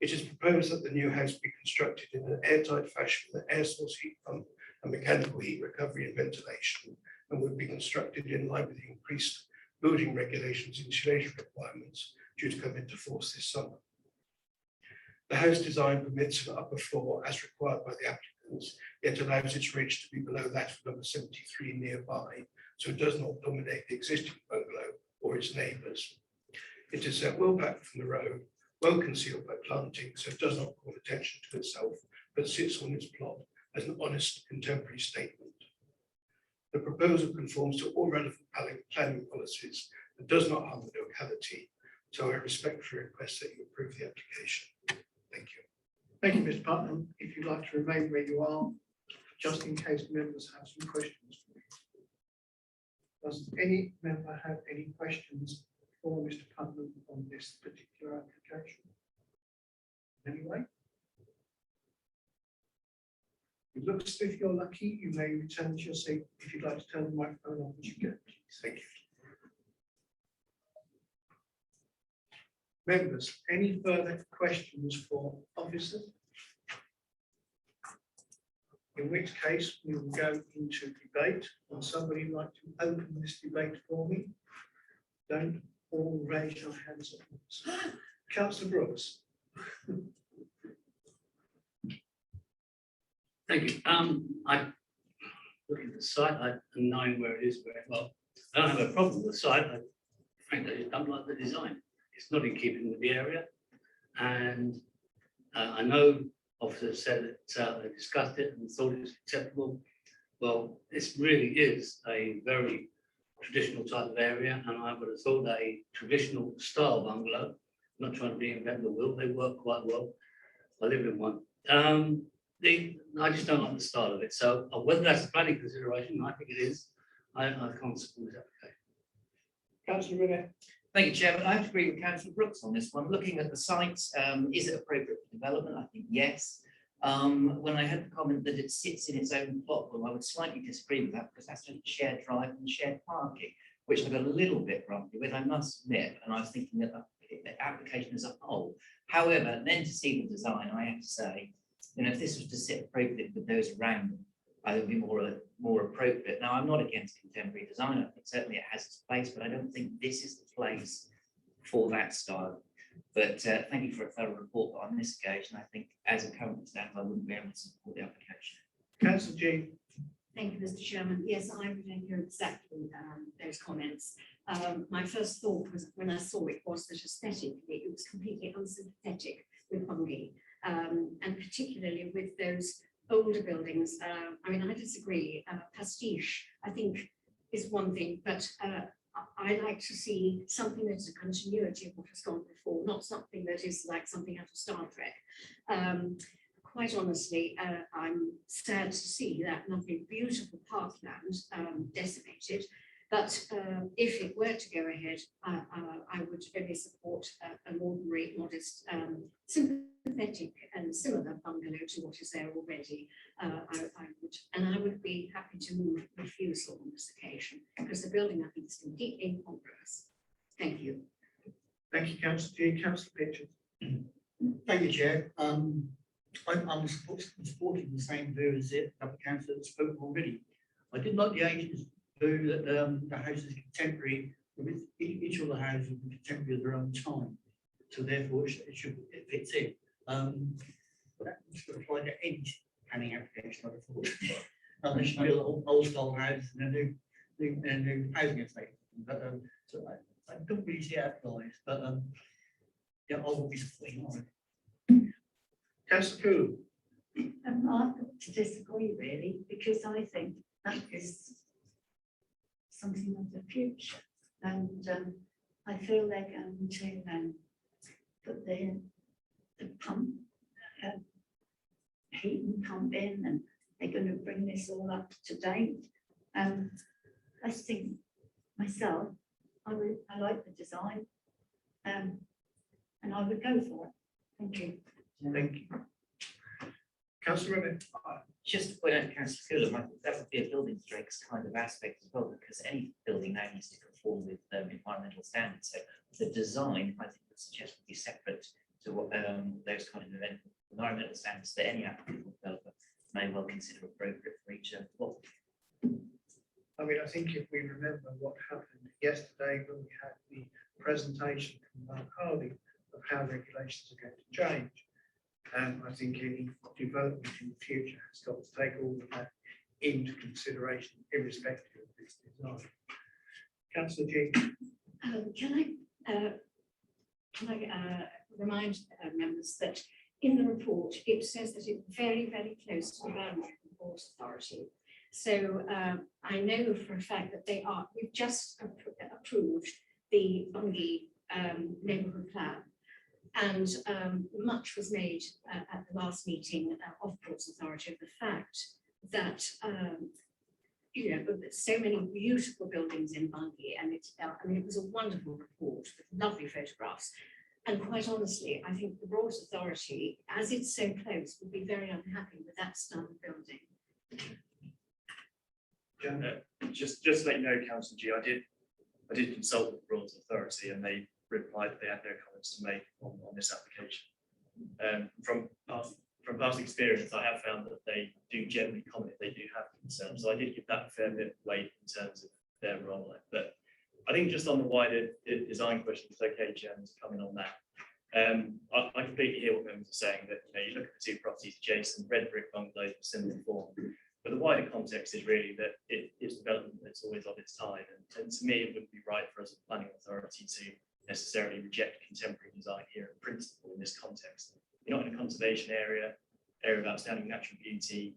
It is proposed that the new house be constructed in an airtight fashion with an air source heat pump and mechanical heat recovery and ventilation, and would be constructed in line with the increased building regulations insulation requirements due to come into force this summer. The house design permits an upper floor as required by the applicants, yet allows its ridge to be below that of number 73 nearby, so it does not dominate the existing bungalow or its neighbours. It is set well back from the road, well concealed by planting, so it does not call attention to itself, but sits on its plot as an honest contemporary statement. The proposal conforms to all relevant planning policies and does not harm the locality, so I respectfully request that you approve the application. Thank you. Thank you, Mr. Putnam. If you'd like to remain where you are, just in case members have some questions. Does any member have any questions for Mr. Putnam on this particular application? Anyway? It looks as if you're lucky, you may return to your seat. If you'd like to turn the microphone on, would you go, please? Thank you. Members, any further questions for officers? In which case we will go into debate. Would somebody like to open this debate for me? Don't all raise your hands at once. Councillor Brooks. Thank you. I look at the site, I'm knowing where it is very well. I don't have a problem with the site. I frankly just don't like the design. It's not in keeping with the area. And I know officers said that they discussed it and thought it was acceptable. Well, this really is a very traditional type of area, and I would have thought a traditional style bungalow, I'm not trying to reinvent the wheel, they work quite well. I live in one. I just don't like the style of it. So whether that's a planning consideration, I think it is. I can't support this application. Councillor Rinnett. Thank you, Chairman. I have to agree with Councillor Brooks on this one. Looking at the site, is it appropriate for development? I think yes. When I had the comment that it sits in its own plot, well, I would slightly disagree with that because that's a shared drive and shared parking, which I got a little bit grumpy with, I must admit. And I was thinking that the application as a whole. However, then to see the design, I have to say, you know, if this was to sit appropriately with those around them, I would be more appropriate. Now, I'm not against contemporary design. I think certainly it has its place, but I don't think this is the place for that style. But thank you for a thorough report. But on this occasion, I think as it currently stands, I wouldn't be able to support the application. Councillor G. Thank you, Mr. Chairman. Yes, I would echo exactly those comments. My first thought was when I saw it was that aesthetically it was completely unsympathetic with Bungie, and particularly with those older buildings. I mean, I disagree. Pastiche, I think, is one thing, but I like to see something that is a continuity of what has gone before, not something that is like something out of Star Trek. Quite honestly, I'm sad to see that lovely, beautiful parkland decimated. But if it were to go ahead, I would only support an ordinary, modest, sympathetic and similar bungalow to what is there already. I would be happy to move refusal on this occasion because the building, I think, is completely incongruous. Thank you. Thank you, Councillor G. Councillor Pitchers. Thank you, Chair. I'm supporting the same view as the other councillor that spoke already. I did like the agent's view that the house is contemporary, with each of the houses will be contemporary of their own time. So therefore it fits in. But that should apply to any planning application, I thought. Unless you build old style houses and a new housing estate. But so I don't really see how it applies, but yeah, I will be supporting on. Councillor Cool. I've got to disagree really, because I think that is something of the future. And I feel they're going to put the pump, heat and pump in, and they're going to bring this all up to date. I think myself, I like the design, and I would go for it. Thank you. Thank you. Councillor Ribbit. Just to point out, Councillor Cooler, that would be a building regs kind of aspect as well, because any building now needs to conform with environmental standards. So the design, I think, would suggest would be separate to what those kind of environmental standards that any applicable developer may well consider appropriate for each block. I mean, I think if we remember what happened yesterday when we had the presentation from Mark Hardy of how regulations are going to change, I think any development in the future has got to take all of that into consideration, irrespective of this design. Councillor G. Can I remind members that in the report it says that it's very, very close to the boundary of the Port Authority. So I know for a fact that we've just approved the Bungay neighbourhood plan. And much was made at the last meeting of Ports Authority of the fact that so many beautiful buildings in Bungay, and it was a wonderful report with lovely photographs. And quite honestly, I think the Ports Authority, as it's so close, would be very unhappy with that style of building. Just to let you know, Councillor G, I did consult with the Roads Authority, and they replied that they had no comments to make on this application. From past experience, I have found that they do generally comment if they do have concerns. So I did give that a fair bit of weight in terms of their role. But I think just on the wider design question, it's okay, Jen, to come in on that. I completely hear what members are saying, that you look at the two properties adjacent, red brick bungalows of similar form. But the wider context is really that it is development that's always of its time. And to me, it wouldn't be right for us as a planning authority to necessarily reject contemporary design here in principle in this context. You're not in a conservation area of outstanding natural beauty,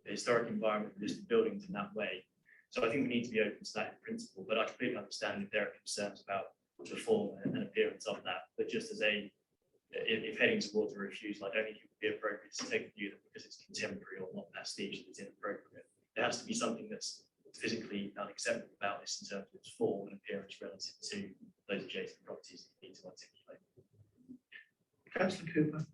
the historic environment of listed buildings in that way. So I think we need to be open to that in principle, but I completely understand if there are concerns about the form and appearance of that. But just as if heading towards a refusal, I don't think it would be appropriate to take the view that because it's contemporary or not pastiche, it's inappropriate. There has to be something that's physically unacceptable about this in terms of its form and appearance relative to those adjacent properties that you need to articulate. Councillor Cooper.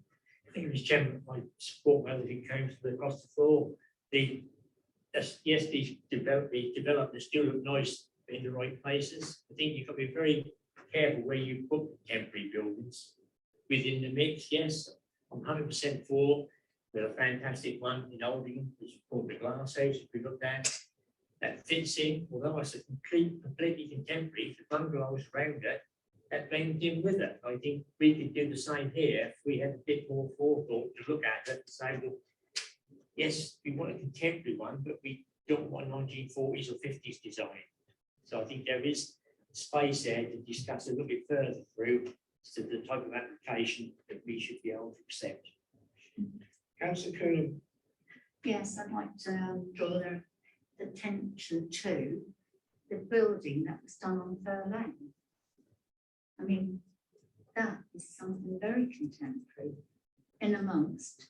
Thank you, Mr. Chairman. I support everything came to the across the floor. Yes, these developments do look nice in the right places. I think you've got to be very careful where you put temporary buildings within the mix. Yes, I'm 100% for. We have a fantastic one in Oldham, which is called the Glass House. If we look at that fits in, although it's a completely contemporary, the bungalows around it, that blends in with it. I think we could do the same here if we had a bit more forethought to look at it and say, well, yes, we want a contemporary one, but we don't want 1940s or 50s design. So I think there is space there to discuss a little bit further through to the type of application that we should be able to accept. Councillor Coonan. Yes, I'd like to draw their attention to the building that was done on Fur Lane. I mean, that is something very contemporary in amongst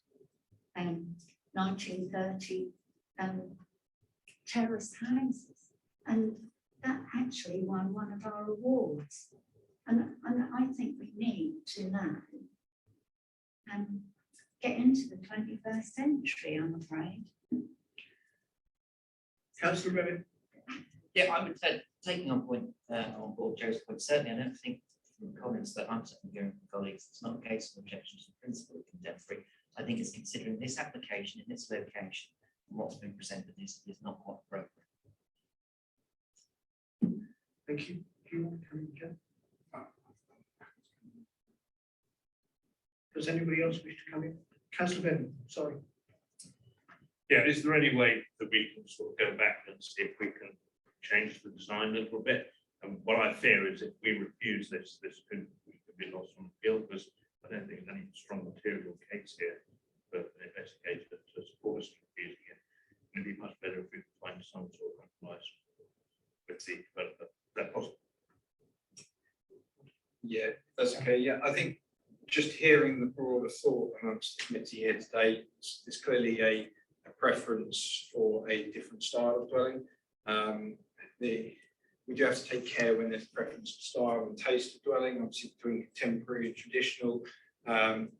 1930 terrace houses. And that actually won one of our awards. And I think we need to now get into the 21st century, I'm afraid. Councillor Revit. Yeah, I would say, taking on board Joe's point, certainly I don't think from comments that I'm certainly hearing from colleagues, it's not a case of objection to the principle of contemporary. I think it's considering this application in its location and what's been presented is not quite appropriate. Thank you. Do you want to come in, Joe? Does anybody else wish to come in? Councillor Benham, sorry. Yeah, is there any way that we can sort of go back and see if we can change the design a little bit? And what I fear is if we refuse this, this could be lost on the field, because I don't think there's any strong material case here for an investigator to support us in refusing it. It'd be much better if we could find some sort of compromise with the developer. Is that possible? Yeah, that's okay. Yeah, I think just hearing the broader thought amongst the committee here today, there's clearly a preference for a different style of dwelling. We do have to take care when there's preference for style and taste of dwelling, obviously between contemporary and traditional, and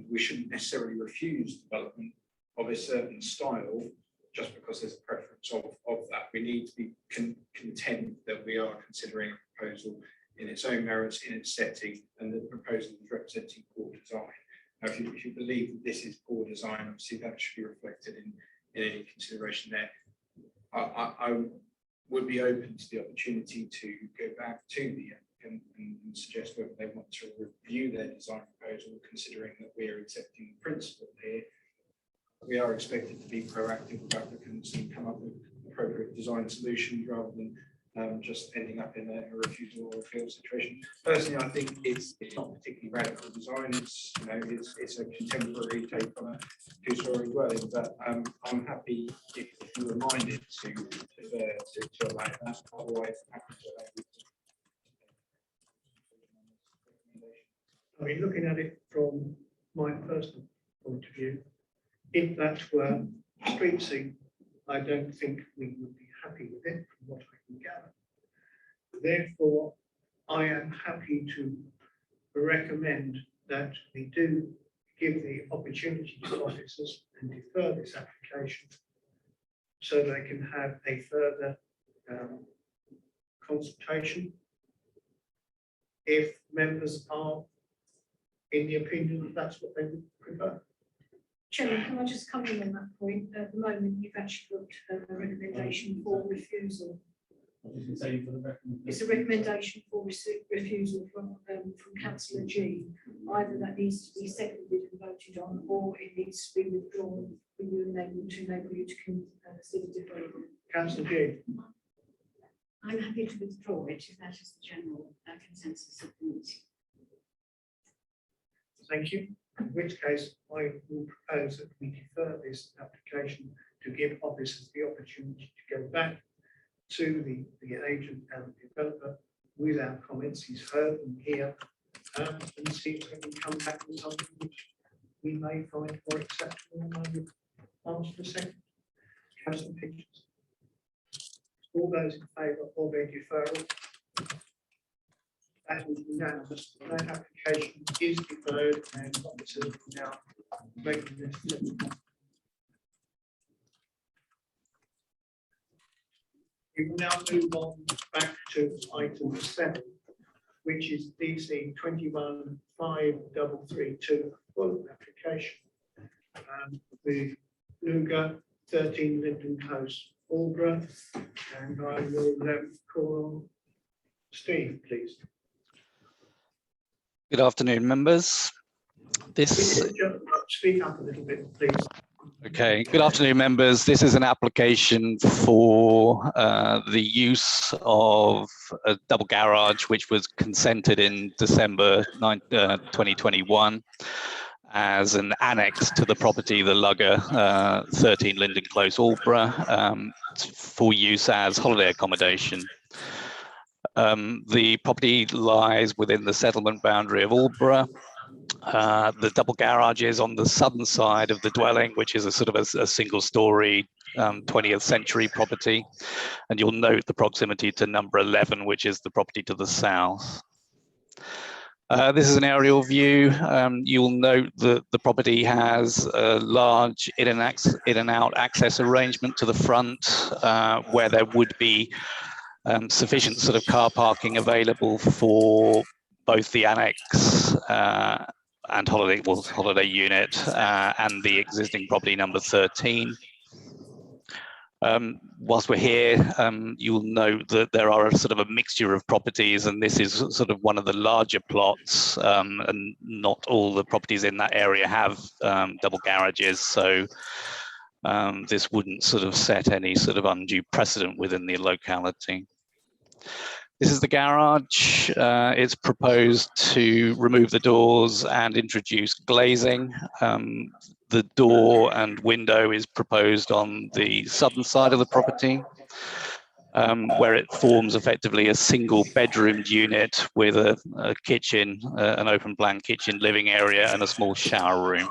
we shouldn't necessarily refuse development of a certain style just because there's a preference of that. We need to be content that we are considering a proposal in its own merits, in its setting, and the proposal is representing poor design. Now, if you believe that this is poor design, obviously that should be reflected in any consideration there. I would be open to the opportunity to go back to the applicant and suggest whether they want to review their design proposal, considering that we are accepting the principle here. We are expected to be proactive with applicants and come up with appropriate design solutions rather than just ending up in a refusal or a failed situation. Personally, I think it's not particularly radical design. It's a contemporary take on a two-story dwelling, but I'm happy if you were minded to allow that. Otherwise, I'm happy to allow you. I mean, looking at it from my personal point of view, if that were street scene, I don't think we would be happy with it from what I can gather. Therefore, I am happy to recommend that we do give the opportunity to officers and defer this application so they can have a further consultation. If members are in the opinion that that's what they would prefer. Chairman, can I just come in on that point? At the moment, you've actually got a recommendation for refusal. It's a recommendation for refusal from Councillor G. Either that needs to be seconded and voted on, or it needs to be withdrawn for you and then to enable you to consider deferring. Councillor G. I'm happy to withdraw it if that is the general consensus of the meeting. Thank you. In which case, I will propose that we defer this application to give officers the opportunity to go back to the agent and the developer with our comments. He's heard them here, and see if we can come back with something which we may find more acceptable. And I would ask for a second. Councillor Pictures. All those in favour of a deferral? That is unanimous. That application is deferred and officers will now make the necessary. We will now move on back to item 7, which is DC 215332, full application. The Luga 13 Linden Close, Aldborough, and I will call on Steve, please. Good afternoon, members. Speak up a little bit, please. Okay, good afternoon, members. This is an application for the use of a double garage, which was consented in December 2021 as an annex to the property, the Lugger 13 Linden Close, Aldborough, for use as holiday accommodation. The property lies within the settlement boundary of Aldborough. The double garage is on the southern side of the dwelling, which is a sort of a single-story 20th century property. And you'll note the proximity to number 11, which is the property to the south. This is an aerial view. You'll note that the property has a large in and out access arrangement to the front, where there would be sufficient sort of car parking available for both the annex and holiday unit and the existing property number 13. Whilst we're here, you'll note that there are a sort of a mixture of properties, and this is sort of one of the larger plots, and not all the properties in that area have double garages, so this wouldn't sort of set any sort of undue precedent within the locality. This is the garage. It's proposed to remove the doors and introduce glazing. The door and window is proposed on the southern side of the property, where it forms effectively a single bedroomed unit with a kitchen, an open plan kitchen living area and a small shower room.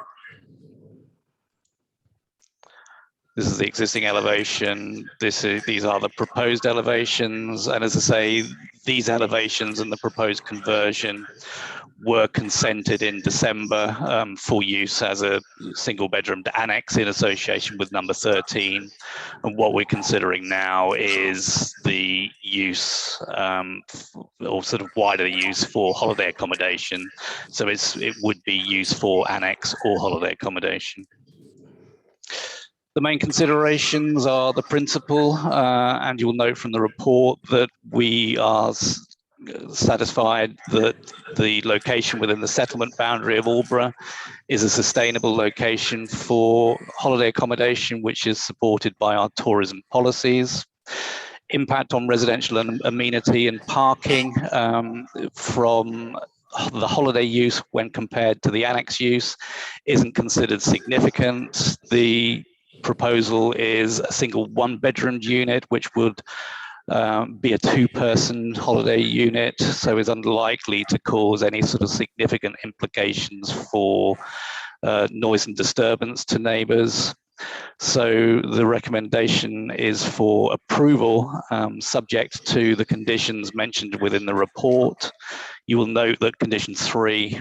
This is the existing elevation. These are the proposed elevations. And as I say, these elevations and the proposed conversion were consented in December for use as a single bedroomed annex in association with number 13. And what we're considering now is the use or sort of wider use for holiday accommodation. So it would be used for annex or holiday accommodation. The main considerations are the principal, and you'll note from the report that we are satisfied that the location within the settlement boundary of Aldborough is a sustainable location for holiday accommodation, which is supported by our tourism policies. Impact on residential and amenity and parking from the holiday use when compared to the annex use isn't considered significant. The proposal is a single one-bedroomed unit, which would be a two-person holiday unit, so is unlikely to cause any sort of significant implications for noise and disturbance to neighbours. So the recommendation is for approval, subject to the conditions mentioned within the report. You will note that condition 3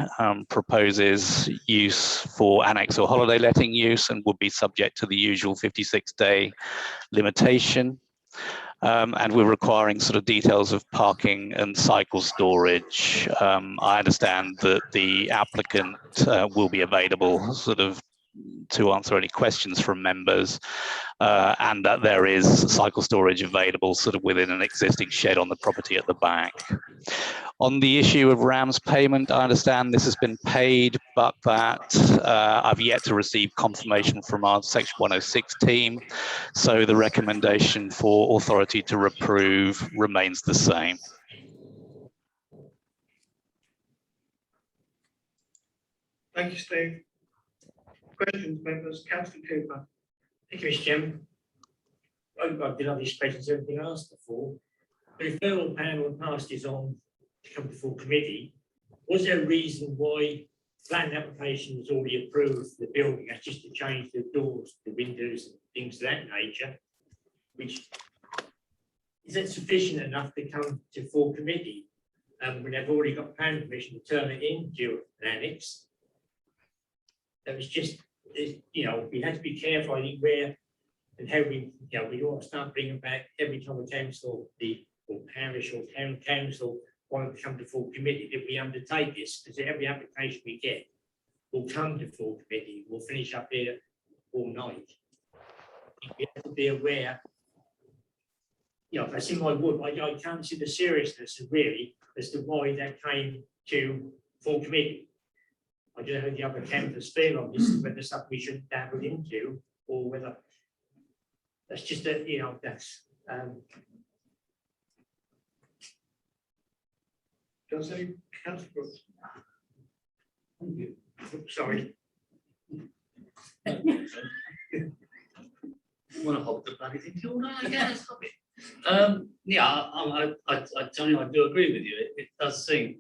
proposes use for annex or holiday letting use and would be subject to the usual 56-day limitation. And we're requiring sort of details of parking and cycle storage. I understand that the applicant will be available sort of to answer any questions from members, and that there is cycle storage available sort of within an existing shed on the property at the back. On the issue of RAMS payment, I understand this has been paid, but that I've yet to receive confirmation from our Section 106 team. So the recommendation for authority to approve remains the same. Thank you, Steve. Questions, members? Councillor Cooper. Thank you, Mr. Chairman. I've been on these questions that have been asked before. The referral panel passed is on to come before committee. Was there a reason why planning application was already approved for the building? That's just to change the doors, the windows, and things of that nature. Which is that sufficient enough to come to full committee when they've already got planning permission to turn it into an annex? That was just, you know, we had to be careful, I think, where and how we, you know, we don't want to start bringing back every time a council, or parish or town council wanted to come to full committee, that we undertake this, because every application we get will come to full committee, we'll finish up here all night. We have to be aware, you know, if I see my wood, I can't see the seriousness really as to why that came to full committee. I don't know how the other councillors feel on this, whether it's something we should dabble into, or whether that's just a, you know, that's Does any councillor Brooks? Thank you. Sorry. I want to hold the bloody thing till now, yeah, stop it. Yeah, I tell you, I do agree with you. It does seem,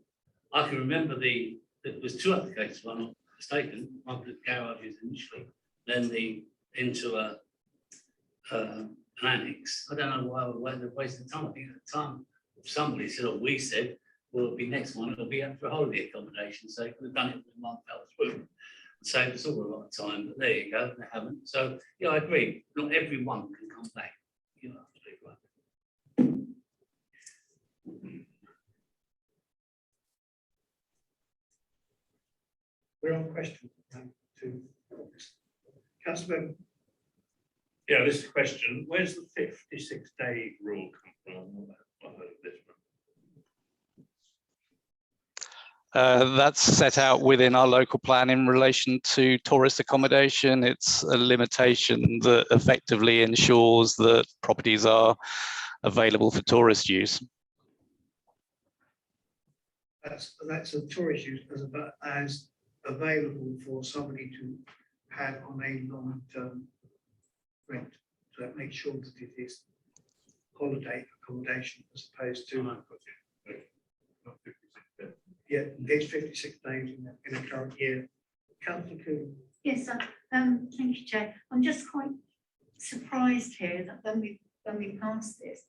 I can remember there was 2 applications, if I'm not mistaken, one for the garages initially, then into a an annex. I don't know why they're wasting time. I think at the time, somebody said, or we said, well, it'll be next one, it'll be for holiday accommodation. So they could have done it in one fell swoop. Saved us all a lot of time, but there you go, they haven't. So, yeah, I agree. Not everyone can come back. You're absolutely right. We're on question two. Councillor. Yeah, this question, where's the 56-day rule come from? I've heard of this one. That's set out within our local plan in relation to tourist accommodation. It's a limitation that effectively ensures that properties are available for tourist use. That's a tourist use as available for somebody to have on a long-term rent. So that makes sure that it is holiday accommodation as opposed to. Yeah, it's 56 days in the current year. Councillor Cooley. Yes, thank you, Chair. I'm just quite surprised here that when we passed this,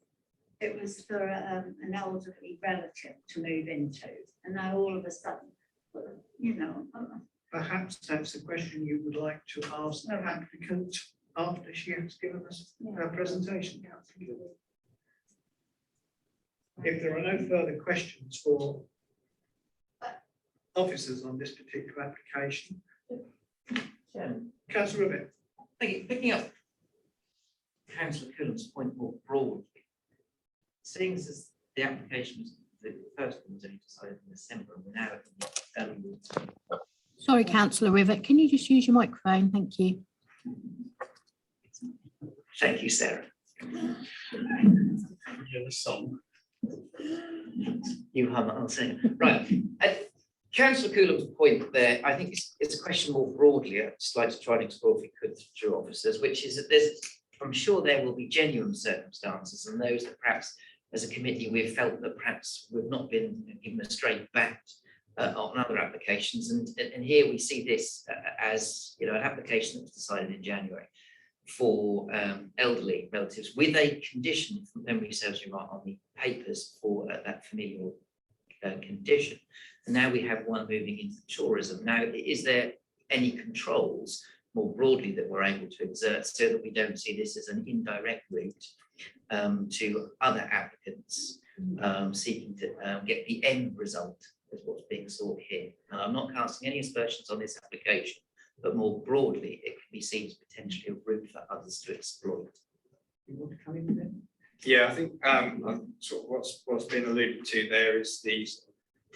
it was for an elderly relative to move into, and now all of a sudden, you know. Perhaps that's a question you would like to ask the applicant after she has given us her presentation. If there are no further questions for officers on this particular application. Councillor Ribbett. Thank you. Picking up Councillor Cullen's point more broadly, seeing as the application was, the first one was only decided in December, and we're now at the Sorry, Councillor Rivet, can you just use your microphone? Thank you. Thank you, Sarah. The song. You hum, I'll sing. Right. Councillor Coulam's point there, I think it's a question more broadly. I'd just like to try and explore, if we could, through officers, which is that I'm sure there will be genuine circumstances, and those that perhaps as a committee we've felt that perhaps we've not been given a straight back on other applications, and here we see this as, you know, an application that was decided in January for elderly relatives with a condition, from memory serves me right, on the papers for that familial condition. And now we have one moving into tourism. Now, is there any controls more broadly that we're able to exert so that we don't see this as an indirect route to other applicants seeking to get the end result as what's being sought here? And I'm not casting any aspersions on this application, but more broadly, it can be seen as potentially a route for others to exploit. You want to come in there? Yeah, I think sort of what's been alluded to there is the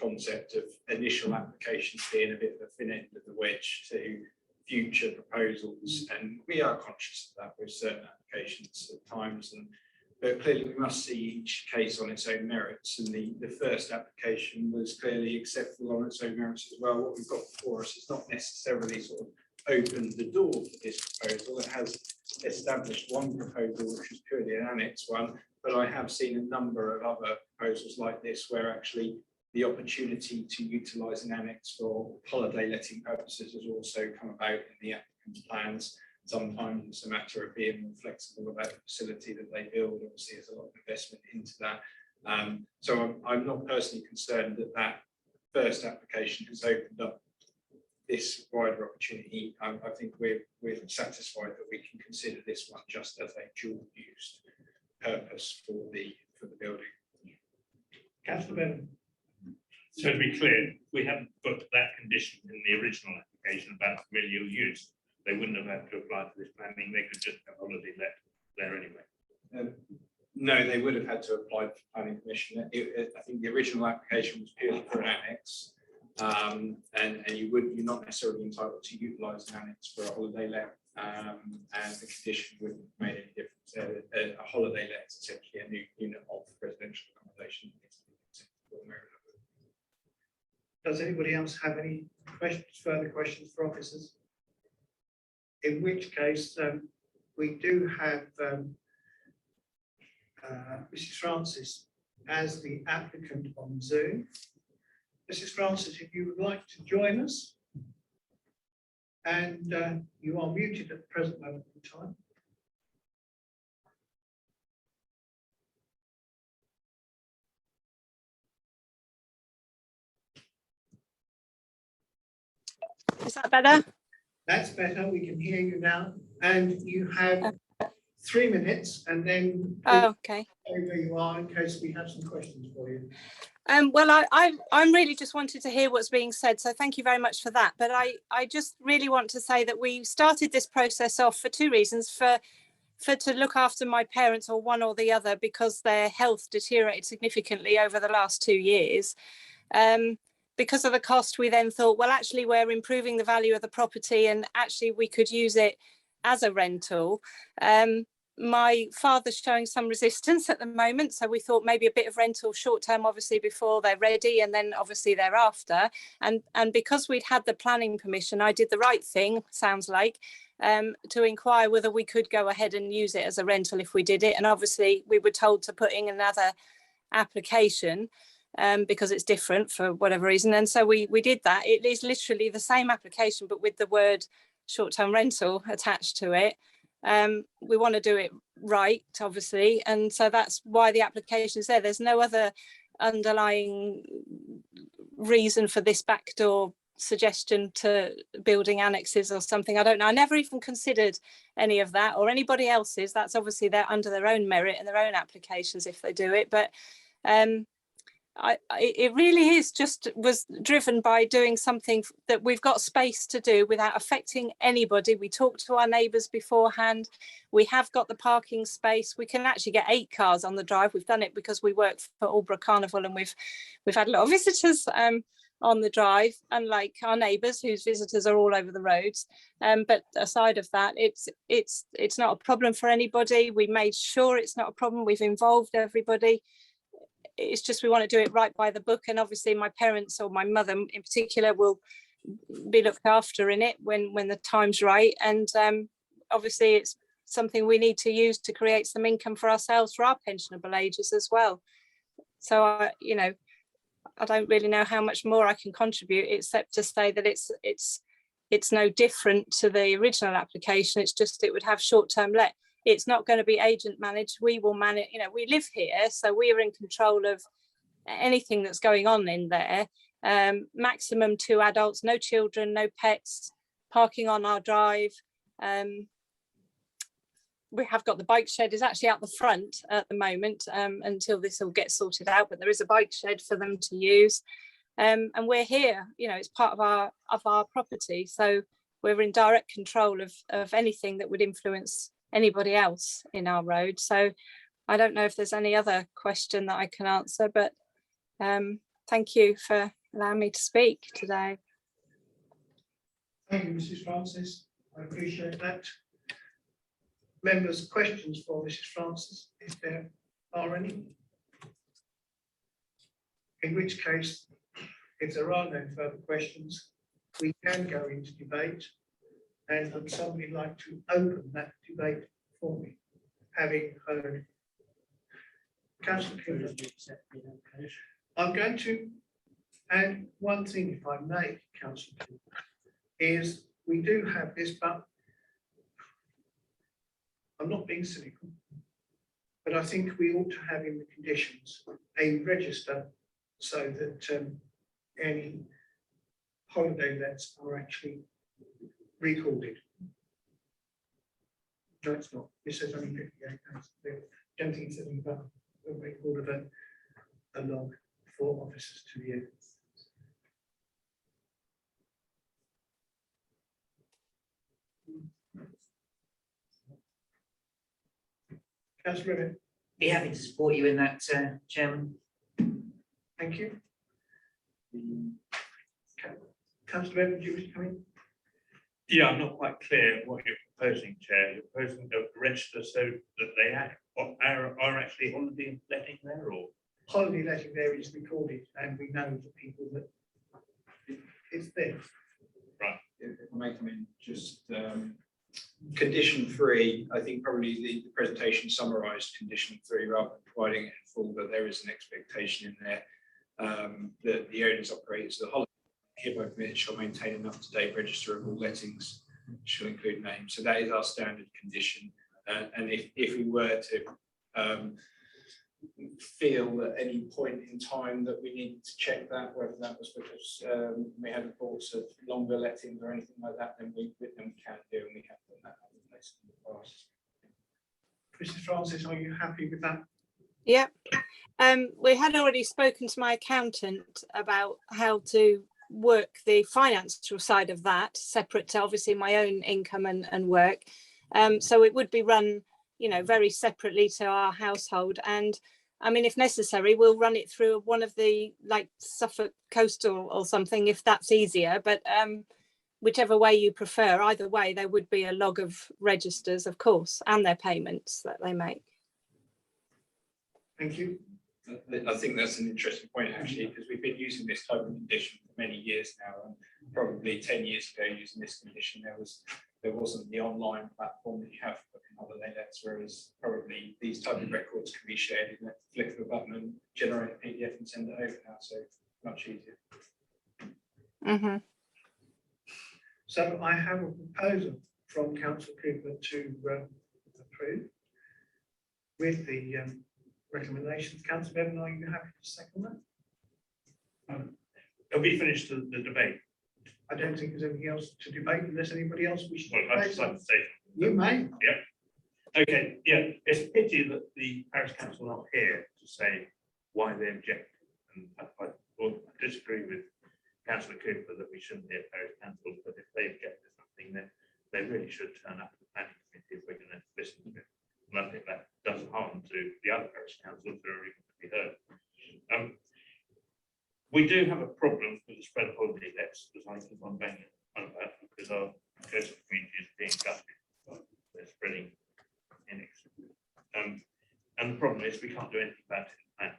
concept of initial applications being a bit of a thin end of the wedge to future proposals, and we are conscious of that with certain applications at times, but clearly we must see each case on its own merits, and the first application was clearly acceptable on its own merits as well. What we've got before us is not necessarily sort of opened the door for this proposal. It has established one proposal which was purely an annex one, but I have seen a number of other proposals like this where actually the opportunity to utilise an annex for holiday letting purposes has also come about in the applicant's plans. Sometimes it's a matter of being more flexible about the facility that they build. Obviously, there's a lot of investment into that. So I'm not personally concerned that that first application has opened up this wider opportunity. I think we're satisfied that we can consider this one just as a dual-use purpose for the building. Councillor Bennett. So to be clear, we haven't put that condition in the original application about familial use. They wouldn't have had to apply for this planning. They could just have holiday let there anyway. No, they would have had to apply for planning permission. I think the original application was purely for an annex, and you're not necessarily entitled to utilise an annex for a holiday let, and the condition wouldn't have made any difference. A holiday let is essentially a new unit of residential accommodation. Does anybody else have any further questions for officers? In which case, we do have Mrs. Francis as the applicant on Zoom. Mrs. Francis, if you would like to join us, and you are muted at the present moment in time. that better? That's better. We can hear you now. And you have 3 minutes, and then Okay. stay where you are in case we have some questions for you. Well, I'm really just wanted to hear what's being said, so thank you very much for that. But I just really want to say that we started this process off for 2 reasons: for to look after my parents, or one or the other, because their health deteriorated significantly over the last 2 years. Because of the cost, we then thought, well, actually, we're improving the value of the property, and actually we could use it as a rental. My father's showing some resistance at the moment, so we thought maybe a bit of rental short term, obviously before they're ready, and then obviously thereafter. And because we'd had the planning permission, I did the right thing, sounds like, to inquire whether we could go ahead and use it as a rental if we did it. And obviously we were told to put in another application because it's different for whatever reason. And so we did that. It is literally the same application, but with the word short-term rental attached to it. We want to do it right, obviously, and so that's why the application is there. There's no other underlying reason for this backdoor suggestion to building annexes or something. I don't know. I never even considered any of that, or anybody else's. That's obviously they're under their own merit and their own applications if they do it. But it really is just was driven by doing something that we've got space to do without affecting anybody. We talked to our neighbours beforehand. We have got the parking space. We can actually get 8 cars on the drive. We've done it because we work for Aldborough Carnival, and we've had a lot of visitors on the drive, unlike our neighbours whose visitors are all over the roads. But aside of that, it's not a problem for anybody. We made sure it's not a problem. We've involved everybody. It's just we want to do it right by the book, and obviously my parents, or my mother in particular, will be looked after in it when the time's right. And obviously it's something we need to use to create some income for ourselves for our pensionable ages as well. So I don't really know how much more I can contribute, except to say that it's no different to the original application. It's just it would have short-term let. It's not going to be agent managed. We will manage, we live here, so we are in control of anything that's going on in there. Maximum 2 adults, no children, no pets, parking on our drive. We have got the bike shed is actually out the front at the moment until this all gets sorted out, but there is a bike shed for them to use. And we're here, it's part of our property. So we're in direct control of anything that would influence anybody else in our road. So I don't know if there's any other question that I can answer, but thank you for allowing me to speak today. Thank you, Mrs. Francis. I appreciate that. Members, questions for Mrs. Francis, if there are any? In which case, if there are no further questions, we can go into debate. And would somebody like to open that debate for me, having heard Councillor Cooper? I'm going to add one thing, if I may, Councillor Cooper, is we do have this, but I'm not being cynical, but I think we ought to have in the conditions a register so that any holiday lets are actually recorded. No, it's not. It says only 58 days. I don't think it's anything but a record of a log for officers to view. Councillor Ribbon. Be happy to support you in that, Chairman. Thank you. Councillor Evans, do you wish to come in? Yeah, I'm not quite clear what you're proposing, Chair. You're proposing to register so that they are actually holiday letting there, or? Holiday letting there is recorded, and we know the people that it's there. Right. If I may come in, just condition 3, I think probably the presentation summarised condition 3 rather than providing it in full, but there is an expectation in there that the owners, operators of the holiday hereby permitted shall maintain an up-to-date register of all lettings, which will include names. So that is our standard condition. And if we were to feel at any point in time that we needed to check that, whether that was because we had reports of longer lettings or anything like that, then we can do, and we have done that in place in the past. Mrs. Francis, are you happy with that? Yep. We had already spoken to my accountant about how to work the financial side of that, separate to obviously my own income and work. So it would be run, you know, very separately to our household. And I mean, if necessary, we'll run it through one of the, like, Suffolk Coastal or something, if that's easier. But whichever way you prefer, either way, there would be a log of registers, of course, and their payments that they make. Thank you. I think that's an interesting point, actually, because we've been using this type of condition for many years now, and probably 10 years ago, using this condition, there wasn't the online platform that you have for booking holiday lets, whereas probably these type of records can be shared in a flick of a button and generate a PDF and send it over now, so much easier. Mm-hmm. So I have a proposal from Councillor Cooper to approve with the recommendations. Councillor Bevan, are you happy to second that? Have we finished the debate? I don't think there's anything else to debate unless anybody else wishes to Well, I'd debate. just like to say. You may. Yeah. Okay, yeah, it's a pity that the parish council are not here to say why they object. And I disagree with Councillor Cooper that we shouldn't hear parish councils, but if they object to something, then they really should turn up to the planning committee if we're going to listen to it. And I think that does harm to the other parish councils that are even to be heard. We do have a problem with the spread of holiday lets, as I keep on banging on about, because our coastal community is being gutted. They're spreading inexorably. And the problem is we can't do anything about it in the plan.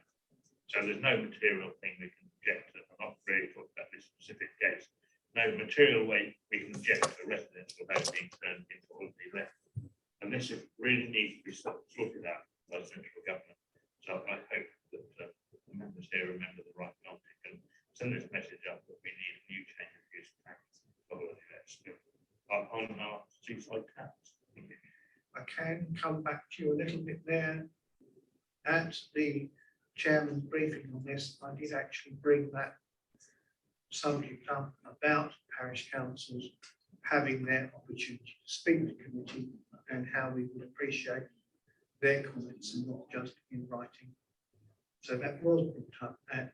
So there's no material thing we can object to. I'm not really talking about this specific case. No material way we can object to a residence without being turned into holiday let. And this really needs to be sorted out by central government. So I hope that the members here remember the right logic and send this message up that we need a new change of use tax for holiday lets on our seaside towns. I can come back to you a little bit there. At the chairman's briefing on this, I did actually bring that subject up about parish councils having their opportunity to speak to the committee and how we would appreciate their comments and not just in writing. So that was brought up at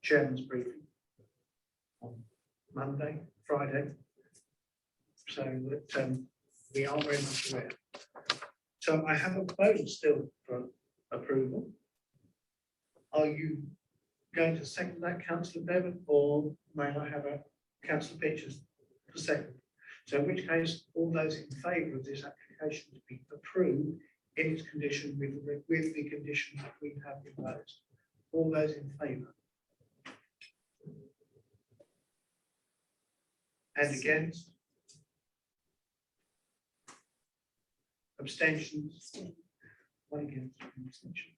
chairman's briefing on Friday, so that we are very much aware. So I have a proposal still for approval. Are you going to second that, Councillor Bevan, or may I have a Councillor Pitchers for second? So in which case, all those in favour of this application to be approved in its condition with the conditions that we have imposed. All those in favour? And against? Abstentions? One against, one abstention.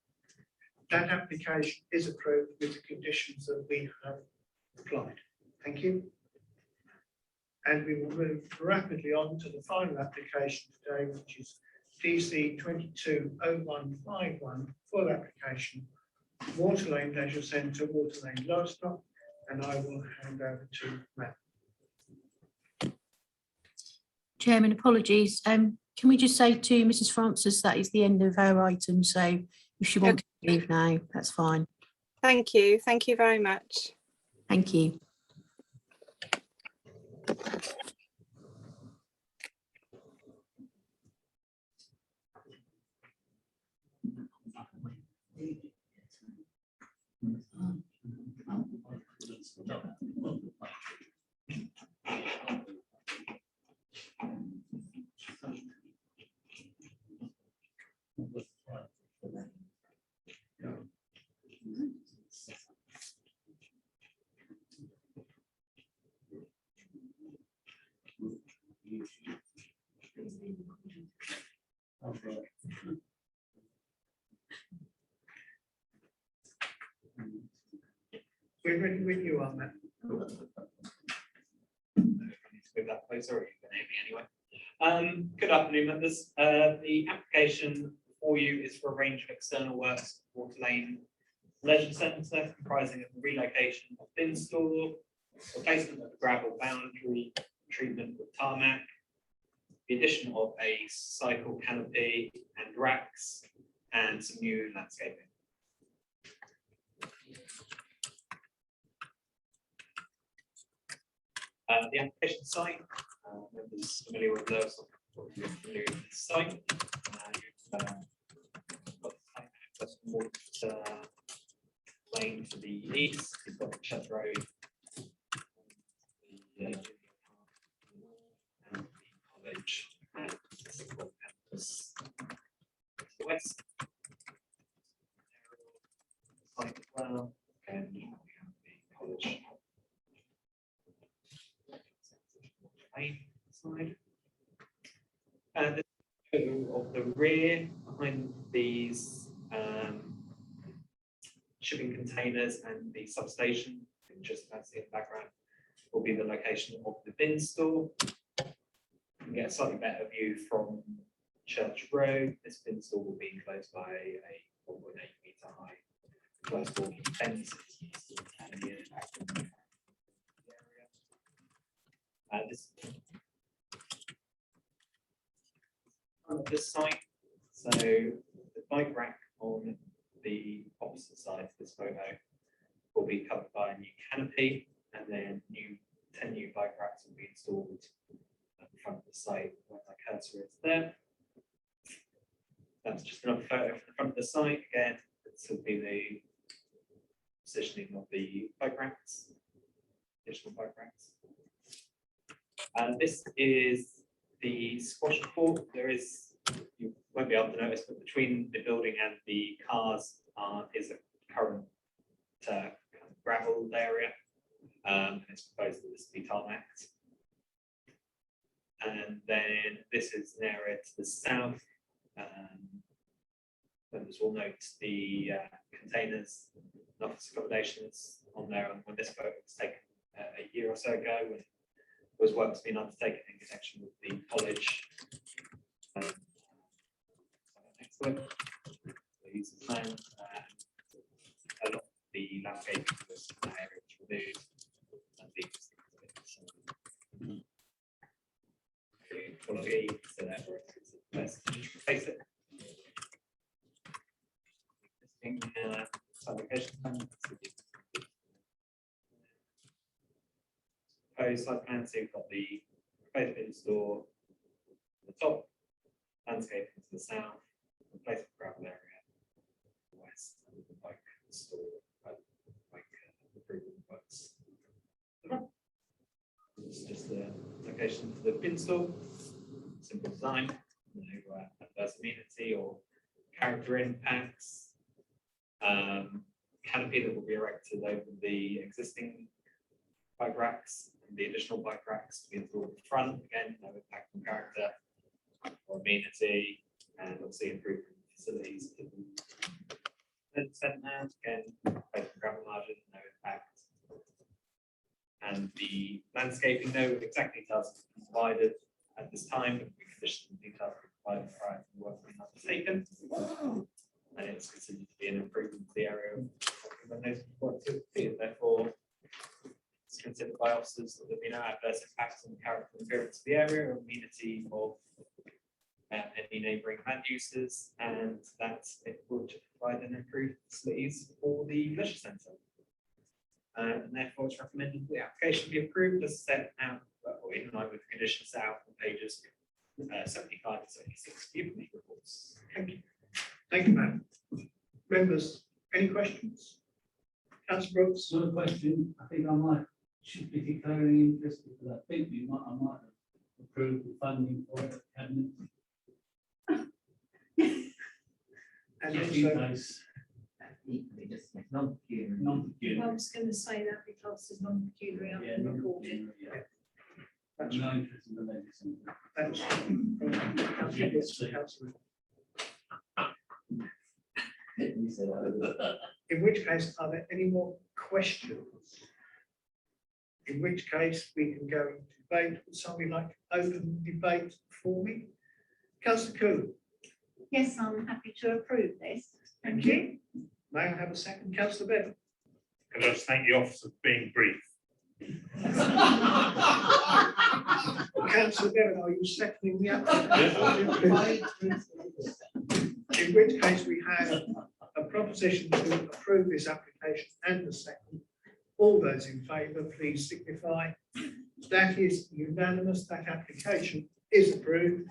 That application is approved with the conditions that we have applied. Thank you. And we will move rapidly on to the final application today, which is DC 220151, full application, Water Lane Leisure Centre, Water Lane Lowestoft, and I will hand over to Matt. Chairman, apologies. Can we just say to Mrs. Francis that is the end of her item, so if she wants to leave now, that's fine. Thank you. Thank you very much. Thank you. We're ready when you are, Matt. That place, or you can hear me anyway. Good afternoon, members. The application before you is for a range of external works, Water Lane Leisure Centre, comprising of the relocation of bin store, replacement of the gravel boundary, treatment with tarmac, the addition of a cycle canopy and racks, and some new landscaping. The application site, members familiar with Lowestoft, familiar with the site. You've got site access from Water Lane to the east, you've got the Church Road, the and the college, and the campus to the west. Site as well, and we have the college. Side. And the photo of the rear behind these shipping containers and the substation, just that's in the background, will be the location of the bin store. You can get a slightly better view from Church Road. This bin store will be enclosed by a 1.8 metre high glass walking fence. This on this site, so the bike rack on the opposite side of this photo will be covered by a new canopy, and then 10 new bike racks will be installed at the front of the site where my cursor is there. That's just another photo from the front of the site. Again, this will be the positioning of the bike racks, additional bike racks. This is the squash court. There is, you won't be able to notice, but between the building and the cars is a current kind of gravel area. It's proposed that this be tarmacked. And then this is an area to the south. Members will note the containers and office accommodations on there. And when this photo was taken a year or so ago, when was work's been undertaken in connection with the college. Next one, use the plan, a lot of the landscaping was in that area was removed, and the quality, so therefore it's best to just replace it. Existing application plan. Proposed site plan, so you've got the proposed bin store at the top, landscaping to the south, replacement gravel area to the west, and the bike store, bike improvement works. It's just the location for the bin store, simple design, no adverse amenity or character impacts. Canopy that will be erected over the existing bike racks, and the additional bike racks to be installed at the front. Again, no impact on character or amenity, and obviously improvement facilities. Centre, again, based on gravel margin, no impact. And the landscaping, no exact details have been provided at this time, but we condition details provided prior to the work being undertaken. And it's considered to be an improvement to the area of those work to be, therefore it's considered by officers that there be no adverse impacts on the character and appearance of the area or amenity of any neighbouring land uses, and that it would provide an improved facilities for the leisure centre. And therefore it's recommended the application be approved as set out or in line with the conditions set out on pages 75 to 76 of the committee reports. Thank you. Thank you, ma'am. Members, any questions? Councillor Brooks? No question. I think I should be declaring interest because I think I might have approved the funding for it at cabinet. And just in case. Equally, just non-pecuniary. Non-pecuniary. I was going to say that because it's non-pecuniary, I can record it. That's no interest in the legislation. That's Councillor. In which case, are there any more questions? In which case, we can go into debate. Would somebody like to open debate for me? Councillor Coon. Yes, I'm happy to approve this. Thank you. May I have a second, councillor Bevan? Can I just thank the officer for being brief? Councillor Bevan, are you seconding the application? In which case we have a proposition to approve this application and the second. All those in favour, please signify. That is unanimous. That application is approved.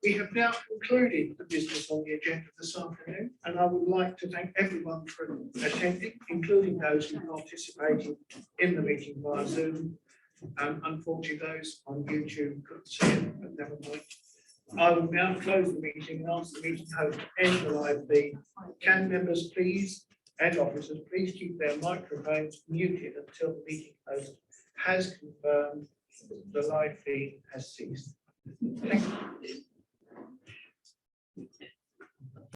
We have now concluded the business on the agenda this afternoon, and I would like to thank everyone for attending, including those who participated in the meeting via Zoom. Unfortunately, those on YouTube couldn't see it, but never mind. I will now close the meeting and ask the meeting host to end the live feed. Can members please, and officers, please keep their microphones muted until the meeting host has confirmed the live feed has ceased. Thank you.